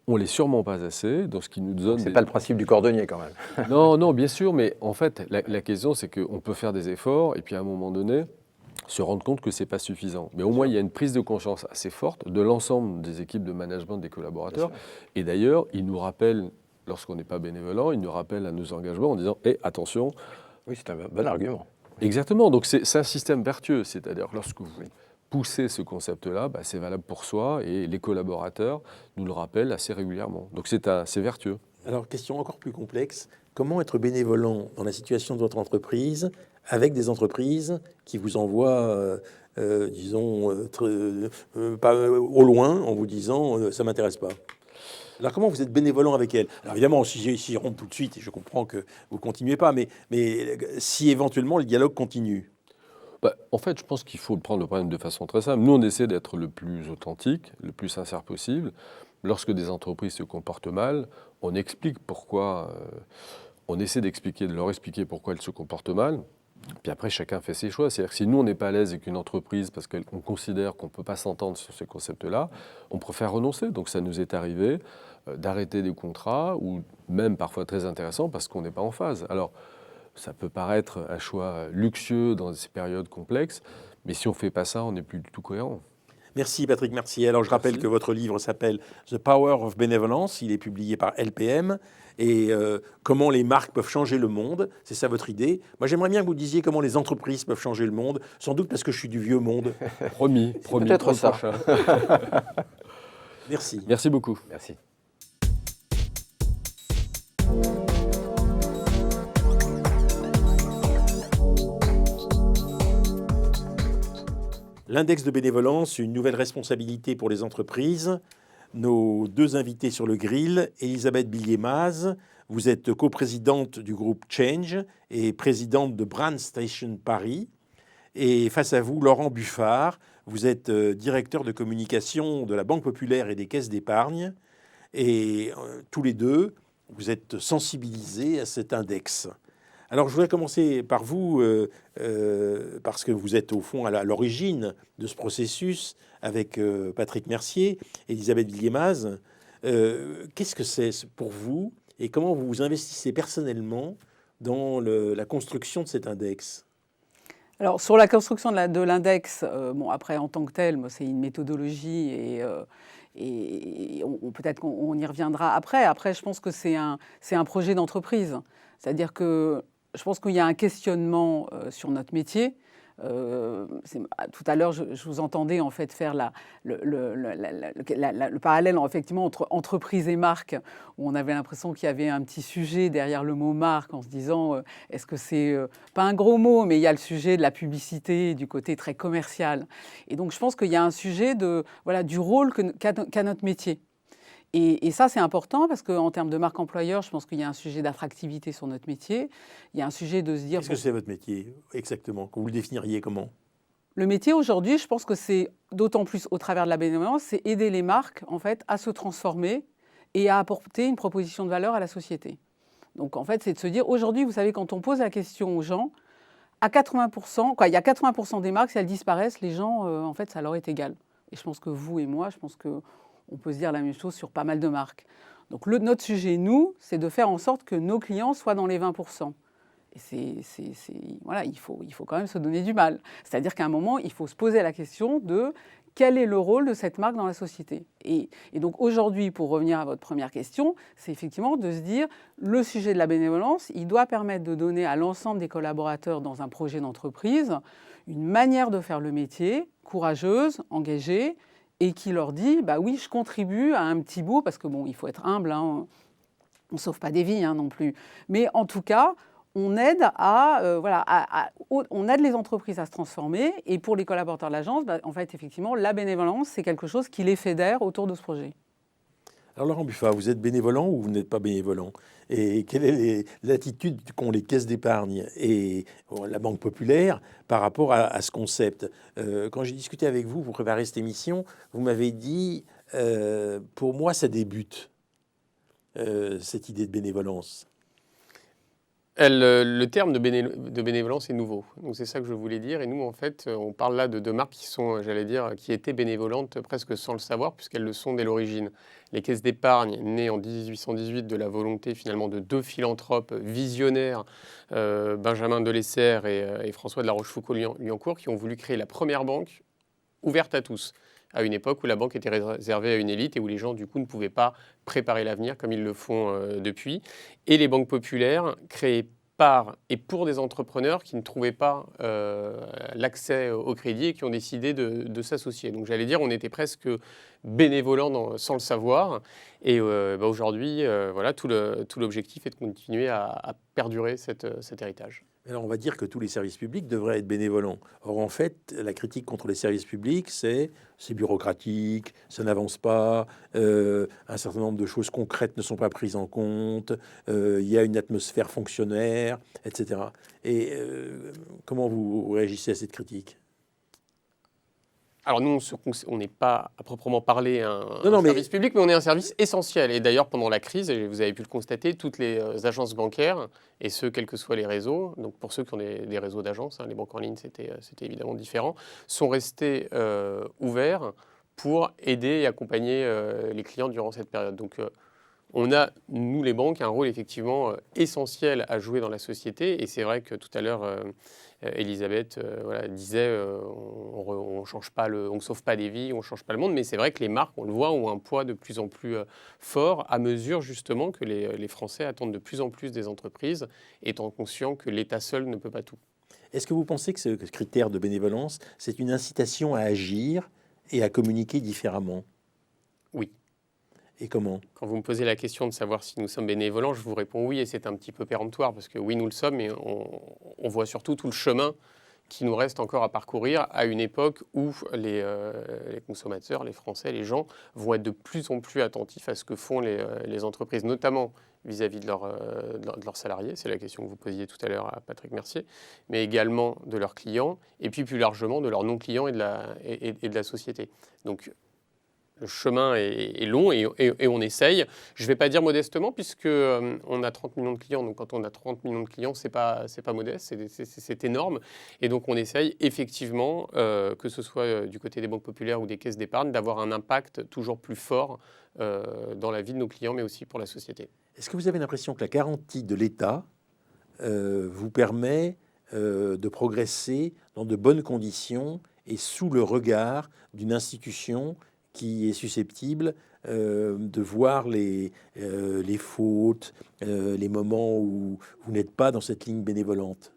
S2: On l'est sûrement pas assez, dans ce qui nous donne...
S3: C'est pas le principe du cordonnier, quand même.
S2: Non, bien sûr, mais en fait, la question, c'est qu'on peut faire des efforts, et puis à un moment donné, se rendre compte que c'est pas suffisant. Mais au moins, il y a une prise de conscience assez forte de l'ensemble des équipes de management des collaborateurs. Et d'ailleurs, ils nous rappellent, lorsqu'on n'est pas bénévolant, ils nous rappellent à nos engagements en disant « attention ».
S3: Oui, c'est un bon argument.
S2: Exactement, donc c'est un système vertueux, c'est-à-dire lorsque vous... pousser ce concept-là, c'est valable pour soi et les collaborateurs nous le rappellent assez régulièrement. Donc c'est vertueux.
S1: Alors, question encore plus complexe, comment être bénévolent dans la situation de votre entreprise avec des entreprises qui vous envoient, disons, pas au loin en vous disant ça ne m'intéresse pas. Alors, comment vous êtes bénévolent avec elles? Alors, évidemment, si j'y rentre tout de suite, et je comprends que vous ne continuez pas, mais si éventuellement le dialogue continue.
S2: En fait, je pense qu'il faut prendre le problème de façon très simple. Nous, on essaie d'être le plus authentique, le plus sincère possible. Lorsque des entreprises se comportent mal, on explique pourquoi, on essaie de leur expliquer pourquoi elles se comportent mal. Puis après, chacun fait ses choix. C'est-à-dire que si nous, on n'est pas à l'aise avec une entreprise parce qu'on considère qu'on ne peut pas s'entendre sur ce concept-là, on préfère renoncer. Donc ça nous est arrivé d'arrêter des contrats, ou même parfois très intéressants, parce qu'on n'est pas en phase. Alors, ça peut paraître un choix luxueux dans ces périodes complexes, mais si on ne fait pas ça, on n'est plus du tout cohérent.
S1: Merci Patrick, merci. Alors je rappelle que votre livre s'appelle The Power of Benevolence, il est publié par LPM, et comment les marques peuvent changer le monde, c'est ça votre idée. Moi j'aimerais bien que vous disiez comment les entreprises peuvent changer le monde, sans doute parce que je suis du vieux monde.
S2: Promis.
S3: Peut-être ça.
S1: Merci.
S2: Merci beaucoup.
S3: Merci.
S1: L'index de bénévolence, une nouvelle responsabilité pour les entreprises. Nos deux invités sur le grill, Elisabeth Billmaz, vous êtes coprésidente du groupe Change et présidente de Brand Station Paris. Et face à vous, Laurent Buffard, vous êtes directeur de communication de la Banque Populaire et des caisses d'épargne. Et tous les deux, vous êtes sensibilisés à cet index. Alors, je voudrais commencer par vous, parce que vous êtes au fond à l'origine de ce processus avec Patrick Mercier, Elisabeth Billmaz. Qu'est-ce que c'est pour vous et comment vous vous investissez personnellement dans la construction de cet index?
S4: Alors, sur la construction de l'index, bon, après, en tant que tel, moi, c'est une méthodologie et peut-être qu'on y reviendra après. Après, je pense que c'est un projet d'entreprise. C'est-à-dire que je pense qu'il y a un questionnement sur notre métier. Tout à l'heure, je vous entendais en fait faire le parallèle effectivement entre entreprise et marque, où on avait l'impression qu'il y avait un petit sujet derrière le mot marque, en se disant est-ce que c'est pas un gros mot, mais il y a le sujet de la publicité, du côté très commercial. Et donc je pense qu'il y a un sujet du rôle qu'a notre métier. Et ça, c'est important parce qu'en termes de marque employeur, je pense qu'il y a un sujet d'attractivité sur notre métier. Il y a un sujet de se dire...
S1: Qu'est-ce que c'est votre métier exactement? Vous le définiriez comment?
S4: Le métier aujourd'hui, je pense que c'est d'autant plus au travers de la bénévolence, c'est aider les marques en fait à se transformer et à apporter une proposition de valeur à la société. Donc en fait, c'est de se dire aujourd'hui, vous savez, quand on pose la question aux gens, à 80%, il y a 80% des marques, si elles disparaissent, les gens, en fait, ça leur est égal. Et je pense que vous et moi, je pense que on peut se dire la même chose sur pas mal de marques. Donc notre sujet, nous, c'est de faire en sorte que nos clients soient dans les 20%. Et voilà, il faut quand même se donner du mal. C'est-à-dire qu'à un moment, il faut se poser la question de quel est le rôle de cette marque dans la société. Et donc aujourd'hui, pour revenir à votre première question, c'est effectivement de se dire le sujet de la bénévolence, il doit permettre de donner à l'ensemble des collaborateurs dans un projet d'entreprise une manière de faire le métier, courageuse, engagée, et qui leur dit, bah oui, je contribue à un petit bout, parce que bon, il faut être humble, hein, on ne sauve pas des vies non plus. Mais en tout cas, on aide on aide les entreprises à se transformer, et pour les collaborateurs de l'agence, en fait, effectivement, la bénévolence, c'est quelque chose qui les fédère autour de ce projet.
S1: Alors Laurent Buffat, vous êtes bénévolant ou vous n'êtes pas bénévolant? Et quelle est l'attitude qu'ont les caisses d'épargne et la Banque Populaire par rapport à ce concept? Quand j'ai discuté avec vous pour préparer cette émission, vous m'avez dit, pour moi, ça débute, cette idée de bénévolence.
S5: Le terme de bénévolence est nouveau. Donc c'est ça que je voulais dire. Et nous, en fait, on parle là de deux marques qui sont, qui étaient bénévolentes presque sans le savoir, puisqu'elles le sont dès l'origine. Les caisses d'épargne, nées en 1818 de la volonté finalement de deux philanthropes visionnaires, Benjamin Delessert et François de la Rochefoucauld-Liancourt, qui ont voulu créer la première banque ouverte à tous, à une époque où la banque était réservée à une élite et où les gens, du coup, ne pouvaient pas préparer l'avenir comme ils le font depuis. Et les banques populaires créées par et pour des entrepreneurs qui ne trouvaient pas l'accès au crédit et qui ont décidé de s'associer. Donc j'allais dire, on était presque bénévolants sans le savoir. Et aujourd'hui, voilà, tout l'objectif est de continuer à perdurer cet héritage.
S1: Alors on va dire que tous les services publics devraient être bénévolents. Or en fait, la critique contre les services publics, c'est bureaucratique, ça n'avance pas, un certain nombre de choses concrètes ne sont pas prises en compte, il y a une atmosphère fonctionnaire, etc. Et comment vous réagissez à cette critique?
S5: Alors nous, on n'est pas à proprement parler un service public, mais on est un service essentiel. Et d'ailleurs, pendant la crise, et vous avez pu le constater, toutes les agences bancaires, et ce, quels que soient les réseaux, donc pour ceux qui ont des réseaux d'agences, les banques en ligne, c'était évidemment différent, sont restés ouverts pour aider et accompagner les clients durant cette période. Donc on a, nous les banques, un rôle effectivement essentiel à jouer dans la société. Et c'est vrai que tout à l'heure, Elisabeth disait on ne sauve pas des vies, on ne change pas le monde. Mais c'est vrai que les marques, on le voit, ont un poids de plus en plus fort à mesure justement que les Français attendent de plus en plus des entreprises, étant conscients que l'État seul ne peut pas tout.
S1: Est-ce que vous pensez que ce critère de bénévolence, c'est une incitation à agir et à communiquer différemment?
S5: Oui.
S1: Et comment?
S5: Quand vous me posez la question de savoir si nous sommes bénévolents, je vous réponds oui, et c'est un petit peu péremptoire, parce que oui, nous le sommes, mais on voit surtout tout le chemin qui nous reste encore à parcourir à une époque où les consommateurs, les Français, les gens vont être de plus en plus attentifs à ce que font les entreprises, notamment vis-à-vis de leurs salariés, c'est la question que vous posiez tout à l'heure à Patrick Mercier, mais également de leurs clients, et puis plus largement de leurs non-clients et de la société. Donc, le chemin est long et on essaye. Je ne vais pas dire modestement puisque on a 30 millions de clients. Donc quand on a 30 millions de clients, c'est pas modeste, c'est énorme. Et donc on essaye effectivement, que ce soit du côté des banques populaires ou des caisses d'épargne, d'avoir un impact toujours plus fort dans la vie de nos clients, mais aussi pour la société.
S1: Est-ce que vous avez l'impression que la garantie de l'État vous permet de progresser dans de bonnes conditions et sous le regard d'une institution qui est susceptible de voir les fautes, les moments où vous n'êtes pas dans cette ligne bénévolente?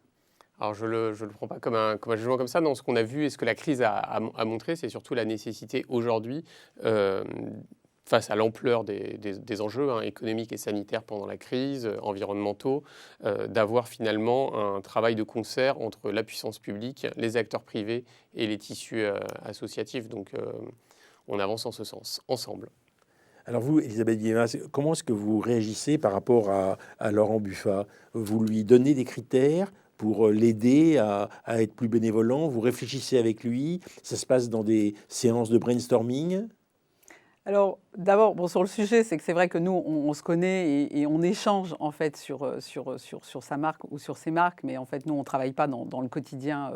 S5: Alors je le prends pas comme un jugement comme ça. Non, ce qu'on a vu et ce que la crise a montré, c'est surtout la nécessité aujourd'hui, face à l'ampleur des enjeux économiques et sanitaires pendant la crise, environnementaux, d'avoir finalement un travail de concert entre la puissance publique, les acteurs privés et les tissus associatifs. Donc on avance en ce sens, ensemble.
S1: Alors vous, Elisabeth Guillemas, comment est-ce que vous réagissez par rapport à Laurent Buffat? Vous lui donnez des critères pour l'aider à être plus bénévolant? Vous réfléchissez avec lui? Ça se passe dans des séances de brainstorming?
S4: Alors, d'abord, bon, sur le sujet, c'est que c'est vrai que nous, on se connaît et on échange en fait sur sa marque ou sur ses marques, mais en fait, nous, on ne travaille pas dans le quotidien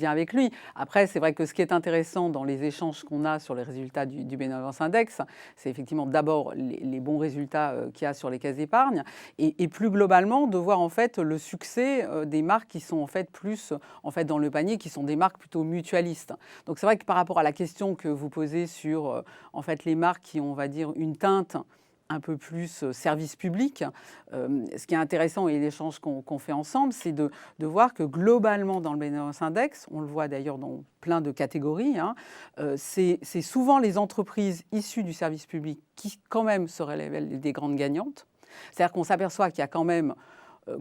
S4: avec lui. Après, c'est vrai que ce qui est intéressant dans les échanges qu'on a sur les résultats du Bénévolence Index, c'est effectivement d'abord les bons résultats qu'il y a sur les caisses d'épargne et plus globalement de voir en fait le succès des marques qui sont en fait plus en fait dans le panier, qui sont des marques plutôt mutualistes. Donc, c'est vrai que par rapport à la question que vous posez sur en fait les marques qui ont, on va dire, une teinte un peu plus service public. Ce qui est intéressant et l'échange qu'on fait ensemble, c'est de voir que globalement dans le Bénévolence Index, on le voit d'ailleurs dans plein de catégories, c'est souvent les entreprises issues du service public qui quand même se révèlent des grandes gagnantes. C'est-à-dire qu'on s'aperçoit qu'il y a quand même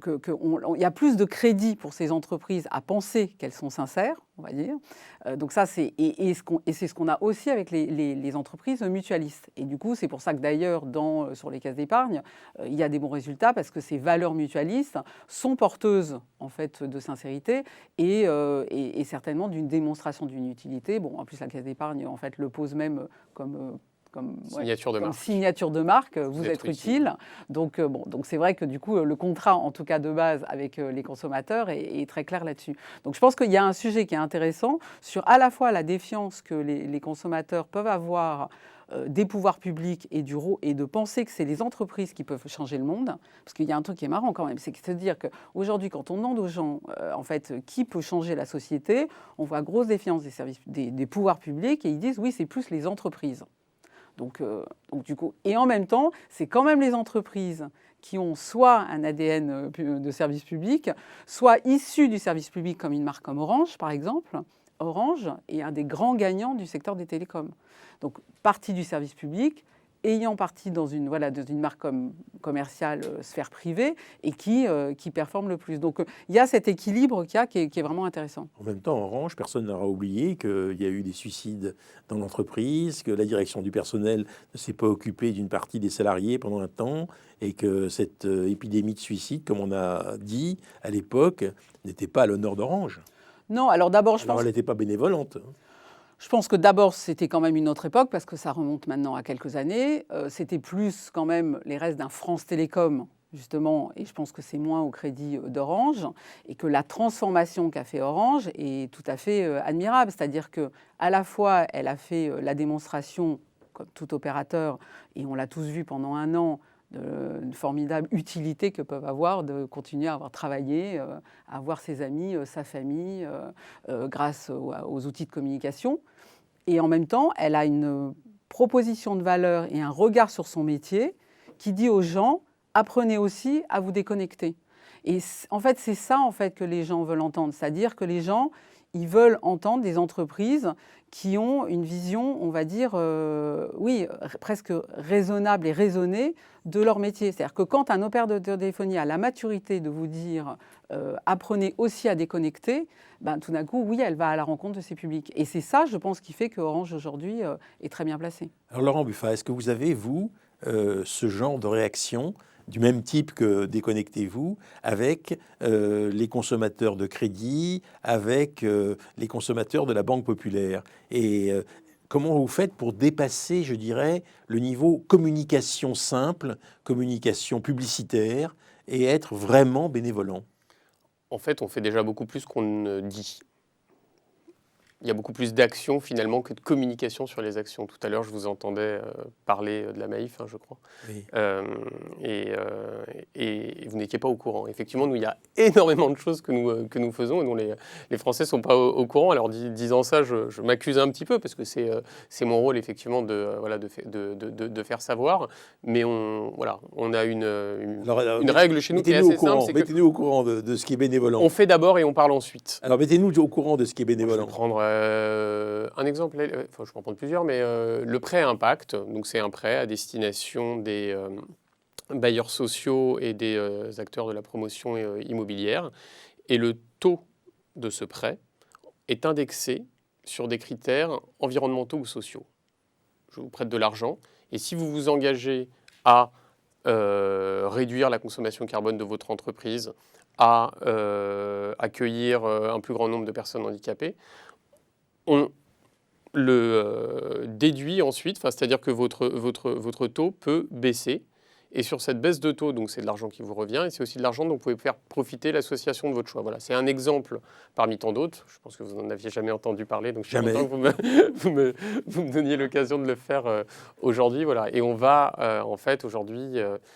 S4: il y a plus de crédit pour ces entreprises à penser qu'elles sont sincères, on va dire. Donc ça, c'est c'est ce qu'on a aussi avec les entreprises mutualistes. Et du coup, c'est pour ça que d'ailleurs, sur les caisses d'épargne, il y a des bons résultats parce que ces valeurs mutualistes sont porteuses en fait de sincérité et certainement d'une démonstration d'une utilité. Bon, en plus, la caisse d'épargne en fait le pose même comme signature de marque, vous êtes utile. Donc, donc c'est vrai que du coup, le contrat, en tout cas de base, avec les consommateurs est très clair là-dessus. Donc je pense qu'il y a un sujet qui est intéressant sur à la fois la défiance que les consommateurs peuvent avoir des pouvoirs publics et de penser que c'est les entreprises qui peuvent changer le monde. Parce qu'il y a un truc qui est marrant quand même, c'est de se dire qu'aujourd'hui, quand on demande aux gens en fait, qui peut changer la société, on voit grosse défiance des pouvoirs publics et ils disent oui, c'est plus les entreprises. Donc du coup, et en même temps, c'est quand même les entreprises qui ont soit un ADN de service public, soit issues du service public comme une marque comme Orange, par exemple. Orange est un des grands gagnants du secteur des télécoms. Donc, partie du service public, ayant partie dans une marque commerciale sphère privée et qui performe le plus. Donc il y a cet équilibre qui est vraiment intéressant.
S1: En même temps, Orange, personne n'aura oublié qu'il y a eu des suicides dans l'entreprise, que la direction du personnel ne s'est pas occupée d'une partie des salariés pendant un temps et que cette épidémie de suicide, comme on a dit à l'époque, n'était pas à l'honneur d'Orange.
S4: Non, alors d'abord,
S1: elle n'était pas bénévolente.
S4: Je pense que d'abord, c'était quand même une autre époque, parce que ça remonte maintenant à quelques années. C'était plus quand même les restes d'un France Télécom, justement, et je pense que c'est moins au crédit d'Orange, et que la transformation qu'a fait Orange est tout à fait admirable. C'est-à-dire qu'à la fois, elle a fait la démonstration, comme tout opérateur, et on l'a tous vu pendant un an, une formidable utilité que peuvent avoir de continuer à avoir travaillé, à voir ses amis, sa famille, grâce aux outils de communication. Et en même temps, elle a une proposition de valeur et un regard sur son métier qui dit aux gens, apprenez aussi à vous déconnecter. Et en fait, c'est ça en fait, que les gens veulent entendre. C'est-à-dire que les gens, ils veulent entendre des entreprises qui ont une vision, on va dire, presque raisonnable et raisonnée de leur métier. C'est-à-dire que quand un opérateur de téléphonie a la maturité de vous dire apprenez aussi à déconnecter, tout d'un coup, oui, elle va à la rencontre de ses publics. Et c'est ça, je pense, qui fait que Orange aujourd'hui est très bien placé.
S1: Alors Laurent Buffat, est-ce que vous avez, vous, ce genre de réaction du même type que Déconnectez-vous, avec les consommateurs de crédit, avec les consommateurs de la Banque Populaire? Et comment vous faites pour dépasser, je dirais, le niveau communication simple, communication publicitaire, et être vraiment bénévolent?
S5: En fait, on fait déjà beaucoup plus qu'on ne dit. il y a beaucoup plus d'actions finalement que de communication sur les actions. Tout à l'heure, je vous entendais parler de la Maïf, hein, je crois.
S1: Oui.
S5: Et vous n'étiez pas au courant. Effectivement, nous, il y a énormément de choses que nous faisons et dont les Français ne sont pas au courant. Alors, disant ça, je m'accuse un petit peu parce que c'est mon rôle, effectivement, de faire savoir. Mais on a une règle chez nous qui est assez simple.
S1: Mettez-nous au courant de ce qui est bénévolant.
S5: On fait d'abord et on parle ensuite.
S1: Alors, mettez-nous au courant de ce qui est bénévolant.
S5: Je vais prendre un exemple, enfin, je peux en prendre plusieurs, mais le prêt impact, donc c'est un prêt à destination des bailleurs sociaux et des acteurs de la promotion immobilière. Et le taux de ce prêt est indexé sur des critères environnementaux ou sociaux. Je vous prête de l'argent, et si vous vous engagez à réduire la consommation carbone de votre entreprise, à accueillir un plus grand nombre de personnes handicapées, on le déduit ensuite, c'est-à-dire que votre taux peut baisser. Et sur cette baisse de taux, donc c'est de l'argent qui vous revient, et c'est aussi de l'argent dont vous pouvez faire profiter l'association de votre choix. Voilà, c'est un exemple parmi tant d'autres. Je pense que vous n'en aviez jamais entendu parler, donc je suis content que vous me donniez l'occasion de le faire aujourd'hui. Voilà. Et on va en fait aujourd'hui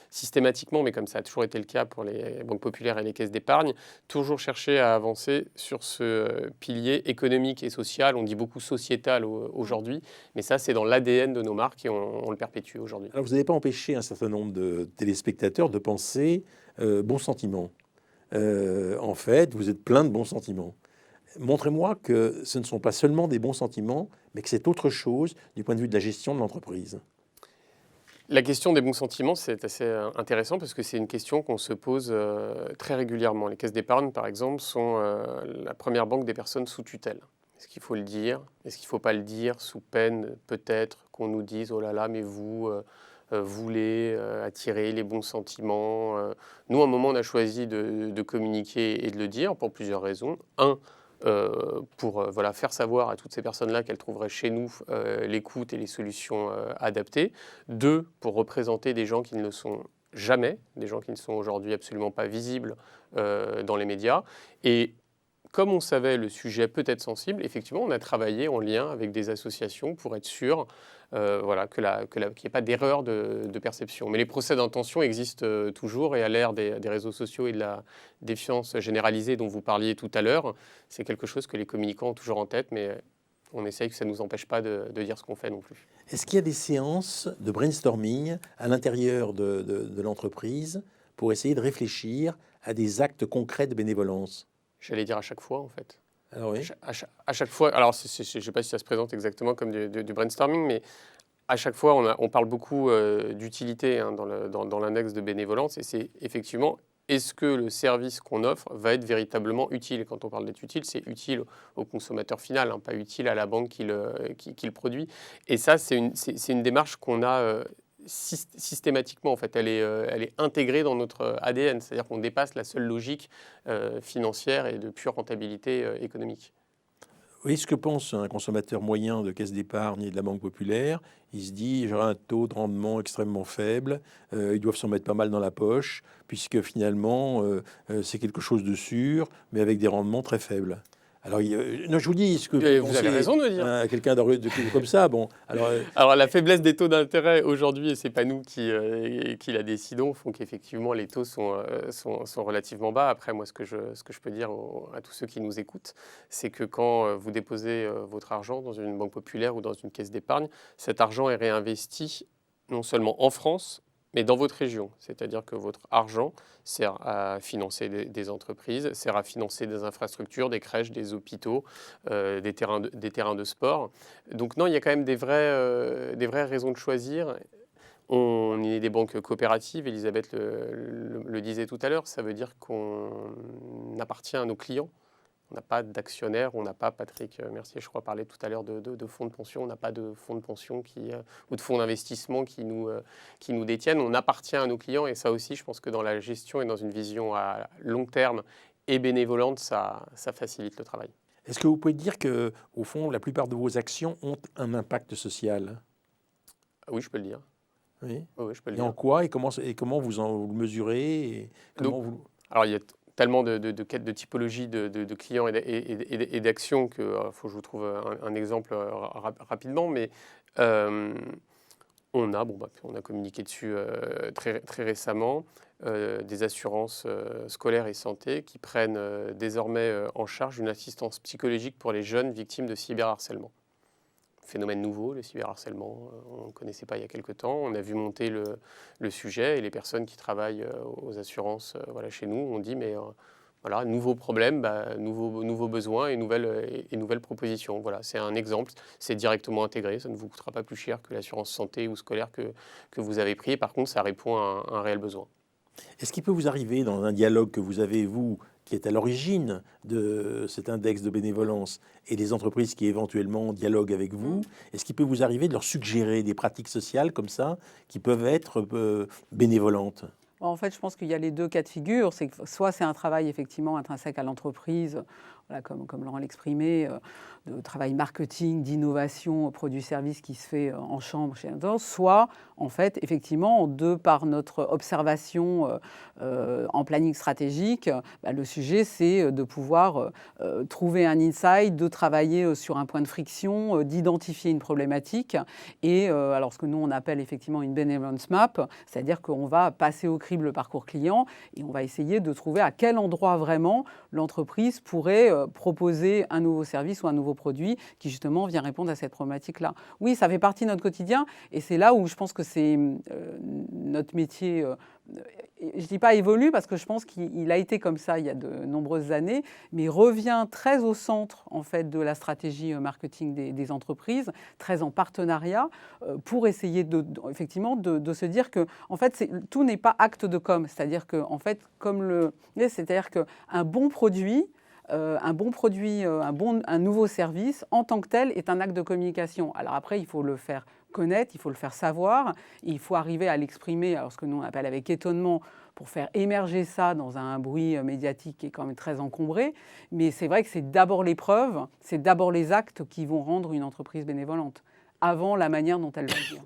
S5: systématiquement, mais comme ça a toujours été le cas pour les banques populaires et les caisses d'épargne, toujours chercher à avancer sur ce pilier économique et social. On dit beaucoup sociétal aujourd'hui, mais ça c'est dans l'ADN de nos marques et on le perpétue aujourd'hui.
S1: Alors, vous n'avez pas empêché un certain nombre de téléspectateurs de penser bons sentiments. En fait, vous êtes plein de bons sentiments. Montrez-moi que ce ne sont pas seulement des bons sentiments, mais que c'est autre chose du point de vue de la gestion de l'entreprise.
S5: La question des bons sentiments, c'est assez intéressant parce que c'est une question qu'on se pose très régulièrement. Les caisses d'épargne, par exemple, sont la première banque des personnes sous tutelle. Est-ce qu'il faut le dire? Est-ce qu'il ne faut pas le dire sous peine peut-être qu'on nous dise « Oh là là, mais vous voulez attirer les bons sentiments ». Nous, à un moment, on a choisi de communiquer et de le dire pour plusieurs raisons. Un, pour faire savoir à toutes ces personnes-là qu'elles trouveraient chez nous l'écoute et les solutions adaptées. Deux, pour représenter des gens qui ne le sont jamais, des gens qui ne sont aujourd'hui absolument pas visibles dans les médias. Et comme on savait le sujet peut être sensible, effectivement, on a travaillé en lien avec des associations pour être sûr qu'il n'y ait pas d'erreur de perception. Mais les procès d'intention existent toujours et à l'ère des réseaux sociaux et de la défiance généralisée dont vous parliez tout à l'heure, c'est quelque chose que les communicants ont toujours en tête, mais on essaye que ça ne nous empêche pas de dire ce qu'on fait non plus.
S1: Est-ce qu'il y a des séances de brainstorming à l'intérieur de l'entreprise pour essayer de réfléchir à des actes concrets de bénévolence?
S5: J'allais dire à chaque fois, en fait.
S1: Alors, oui.
S5: À chaque fois, alors je ne sais pas si ça se présente exactement comme du brainstorming, mais à chaque fois, on parle beaucoup d'utilité dans l'index de bénévolence, et c'est effectivement, est-ce que le service qu'on offre va être véritablement utile? Et quand on parle d'être utile, c'est utile au consommateur final, hein, pas utile à la banque qui le produit. Et ça, c'est une démarche qu'on a systématiquement, en fait, elle est intégrée dans notre ADN, c'est-à-dire qu'on dépasse la seule logique financière et de pure rentabilité économique.
S1: Oui, ce que pense un consommateur moyen de caisse d'épargne et de la Banque populaire, il se dit j'aurai un taux de rendement extrêmement faible, ils doivent s'en mettre pas mal dans la poche, puisque finalement c'est quelque chose de sûr, mais avec des rendements très faibles. Alors, non, je vous dis ce que
S5: vous avez raison de dire.
S1: Quelqu'un comme ça, bon.
S5: Alors, la faiblesse des taux d'intérêt aujourd'hui, et c'est pas nous qui la décidons, font qu'effectivement les taux sont relativement bas. Après, moi, ce que je peux dire à tous ceux qui nous écoutent, c'est que quand vous déposez votre argent dans une banque populaire ou dans une caisse d'épargne, cet argent est réinvesti non seulement en France, mais dans votre région. C'est-à-dire que votre argent sert à financer des entreprises, sert à financer des infrastructures, des crèches, des hôpitaux, des terrains de sport. Donc non, il y a quand même des vraies raisons de choisir. On est des banques coopératives, Elisabeth le disait tout à l'heure, ça veut dire qu'on appartient à nos clients. On n'a pas d'actionnaire, on n'a pas, Patrick Mercier, je crois, parlait tout à l'heure de fonds de pension, on n'a pas de fonds de pension ou de fonds d'investissement qui nous détiennent. On appartient à nos clients et ça aussi, je pense que dans la gestion et dans une vision à long terme et bénévolente, ça facilite le travail.
S1: Est-ce que vous pouvez dire qu'au fond, la plupart de vos actions ont un impact social?
S5: Oui, je peux le dire.
S1: Oui,
S5: oui je peux le
S1: et
S5: dire.
S1: En quoi et comment vous le mesurez
S5: Alors, il y a tellement de typologies de clients et d'actions qu'il faut que je vous trouve un exemple rapidement. Mais on a communiqué dessus très récemment, des assurances scolaires et santé qui prennent désormais en charge une assistance psychologique pour les jeunes victimes de cyberharcèlement. Phénomène nouveau, le cyberharcèlement, on ne connaissait pas il y a quelque temps. On a vu monter le sujet et les personnes qui travaillent aux assurances chez nous ont dit mais voilà, nouveau problème, nouveaux besoins et nouvelles propositions. Voilà, c'est un exemple, c'est directement intégré, ça ne vous coûtera pas plus cher que l'assurance santé ou scolaire que vous avez pris. Par contre, ça répond à un réel besoin.
S1: Est-ce qu'il peut vous arriver, dans un dialogue que vous avez, vous, qui est à l'origine de cet index de bénévolence, et les entreprises qui éventuellement dialoguent avec vous, est-ce qu'il peut vous arriver de leur suggérer des pratiques sociales comme ça, qui peuvent être bénévolentes ?
S4: En fait, je pense qu'il y a les deux cas de figure. C'est que soit c'est un travail effectivement intrinsèque à l'entreprise, voilà, comme Laurent l'exprimait, de travail marketing, d'innovation, produit-service qui se fait en chambre chez Indoor, soit en fait effectivement de par notre observation en planning stratégique, le sujet c'est de pouvoir trouver un insight, de travailler sur un point de friction, d'identifier une problématique et alors ce que nous on appelle effectivement une benevolence map, c'est-à-dire qu'on va passer au crible le parcours client et on va essayer de trouver à quel endroit vraiment l'entreprise pourrait proposer un nouveau service ou un nouveau produit qui justement vient répondre à cette problématique-là. Oui, ça fait partie de notre quotidien et c'est là où je pense que c'est notre métier, je ne dis pas évolue parce que je pense qu'il a été comme ça il y a de nombreuses années, mais revient très au centre en fait de la stratégie marketing des entreprises, très en partenariat pour essayer effectivement de se dire que en fait tout n'est pas acte de com, c'est-à-dire que en fait c'est-à-dire qu'un bon produit un nouveau service, en tant que tel, est un acte de communication. Alors après, il faut le faire connaître, il faut le faire savoir, il faut arriver à l'exprimer, alors ce que nous on appelle avec étonnement, pour faire émerger ça dans un bruit médiatique qui est quand même très encombré. Mais c'est vrai que c'est d'abord les preuves, c'est d'abord les actes qui vont rendre une entreprise bénévolente, avant la manière dont elle va le dire.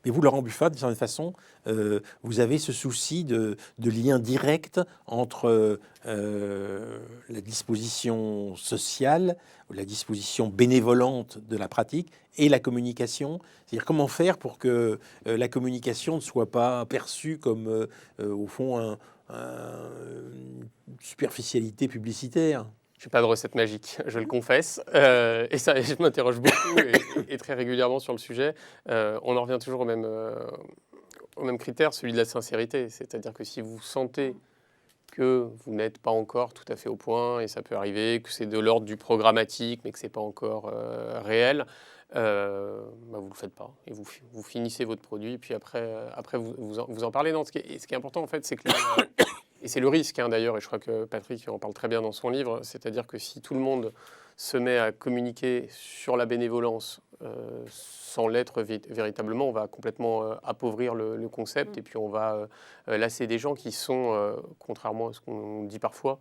S1: Mais vous, Laurent Buffat, d'une certaine façon, vous avez ce souci de lien direct entre la disposition sociale, la disposition bénévolente de la pratique et la communication. C'est-à-dire comment faire pour que la communication ne soit pas perçue comme, au fond, une superficialité publicitaire.
S5: Je n'ai pas de recette magique, je le confesse. Et ça, je m'interroge beaucoup et très régulièrement sur le sujet. On en revient toujours au même critère, celui de la sincérité. C'est-à-dire que si vous sentez que vous n'êtes pas encore tout à fait au point, et ça peut arriver, que c'est de l'ordre du programmatique, mais que ce n'est pas encore réel, vous ne le faites pas. Et vous finissez votre produit, puis après vous en parlez. Non, ce qui est important, en fait, c'est que... Et c'est le risque, d'ailleurs, et je crois que Patrick en parle très bien dans son livre, c'est-à-dire que si tout le monde se met à communiquer sur la bénévolence sans l'être véritablement, on va complètement appauvrir le concept et puis on va lasser des gens qui sont, contrairement à ce qu'on dit parfois,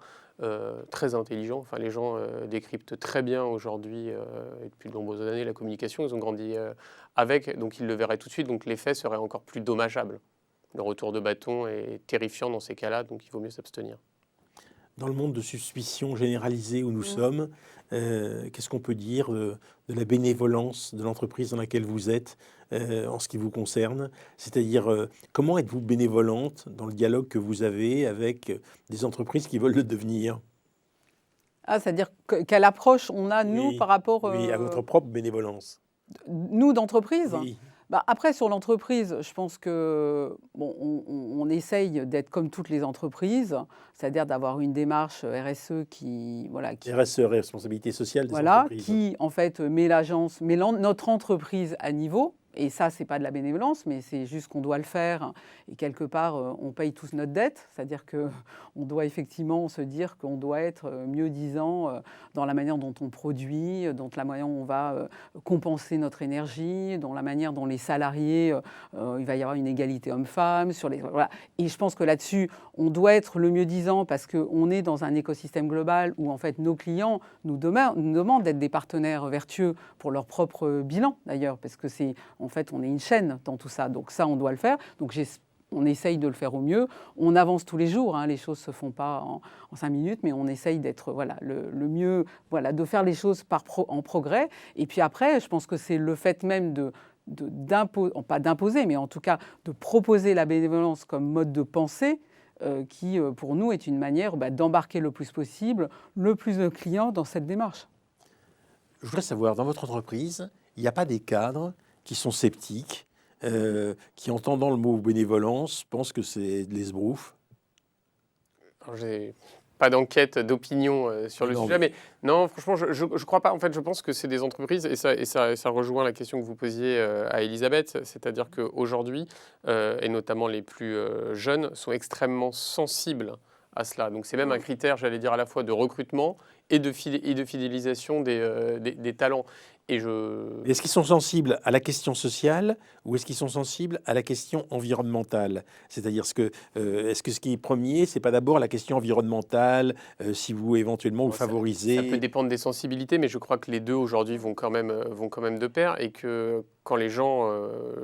S5: très intelligents. Enfin, les gens décryptent très bien aujourd'hui, et depuis de nombreuses années, la communication. Ils ont grandi avec, donc ils le verraient tout de suite, donc l'effet serait encore plus dommageable. Le retour de bâton est terrifiant dans ces cas-là, donc il vaut mieux s'abstenir.
S1: Dans le monde de suspicion généralisée où nous sommes, qu'est-ce qu'on peut dire de la bénévolence de l'entreprise dans laquelle vous êtes en ce qui vous concerne? C'est-à-dire, comment êtes-vous bénévolente dans le dialogue que vous avez avec des entreprises qui veulent le devenir?
S4: C'est-à-dire quelle approche on a, nous, par rapport...
S1: Oui, à votre propre bénévolence.
S4: Nous, d'entreprise?
S1: Oui.
S4: Après, sur l'entreprise, je pense que on essaye d'être comme toutes les entreprises, c'est-à-dire d'avoir une démarche RSE qui...
S1: RSE, responsabilité sociale des entreprises.
S4: Qui, en fait, met notre entreprise à niveau. Et ça, ce n'est pas de la bénévolence, mais c'est juste qu'on doit le faire. Et quelque part, on paye tous notre dette. C'est-à-dire qu'on doit effectivement se dire qu'on doit être mieux-disant dans la manière dont on produit, dans la manière dont on va compenser notre énergie, dans la manière dont les salariés, il va y avoir une égalité homme-femme. Voilà. Et je pense que là-dessus, on doit être le mieux-disant parce qu'on est dans un écosystème global où, en fait, nos clients nous demandent d'être des partenaires vertueux pour leur propre bilan, d'ailleurs, parce que en fait, on est une chaîne dans tout ça. Donc ça, on doit le faire. Donc on essaye de le faire au mieux. On avance tous les jours, hein, les choses ne se font pas en 5 minutes, mais on essaye d'être le mieux, de faire les choses en progrès. Et puis après, je pense que c'est le fait même pas d'imposer, mais en tout cas de proposer la bénévolence comme mode de pensée qui, pour nous, est une manière d'embarquer le plus possible le plus de clients dans cette démarche.
S1: Je voudrais savoir, dans votre entreprise, il n'y a pas des cadres qui sont sceptiques, qui, entendant le mot bénévolence, pensent que c'est de l'esbrouf?
S5: Alors, j'ai pas d'enquête d'opinion sur le sujet, mais non, franchement, je crois pas. En fait, je pense que c'est des entreprises, et ça rejoint la question que vous posiez à Elisabeth, c'est-à-dire qu'aujourd'hui, et notamment les plus jeunes, sont extrêmement sensibles à cela. Donc c'est même un critère, j'allais dire, à la fois de recrutement et de fidélisation des talents.
S1: Est-ce qu'ils sont sensibles à la question sociale ou est-ce qu'ils sont sensibles à la question environnementale? C'est-à-dire, est-ce que ce qui est premier, c'est pas d'abord la question environnementale, si vous éventuellement vous favorisez?
S5: Ça peut dépendre des sensibilités, mais je crois que les deux aujourd'hui vont quand même de pair, et que quand les gens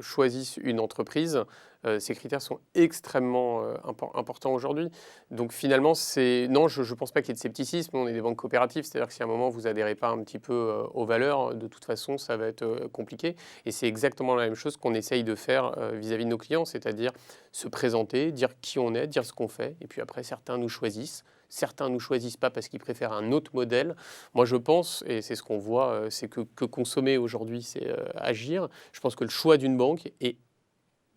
S5: choisissent une entreprise, ces critères sont extrêmement importants aujourd'hui. Donc finalement, non, je ne pense pas qu'il y ait de scepticisme. On est des banques coopératives, c'est-à-dire que si à un moment vous adhérez pas un petit peu aux valeurs, de toute façon, ça va être compliqué. Et c'est exactement la même chose qu'on essaye de faire vis-à-vis de nos clients, c'est-à-dire se présenter, dire qui on est, dire ce qu'on fait, et puis après, certains nous choisissent. Certains ne nous choisissent pas parce qu'ils préfèrent un autre modèle. Moi, je pense, et c'est ce qu'on voit, c'est que consommer aujourd'hui, c'est agir. Je pense que le choix d'une banque est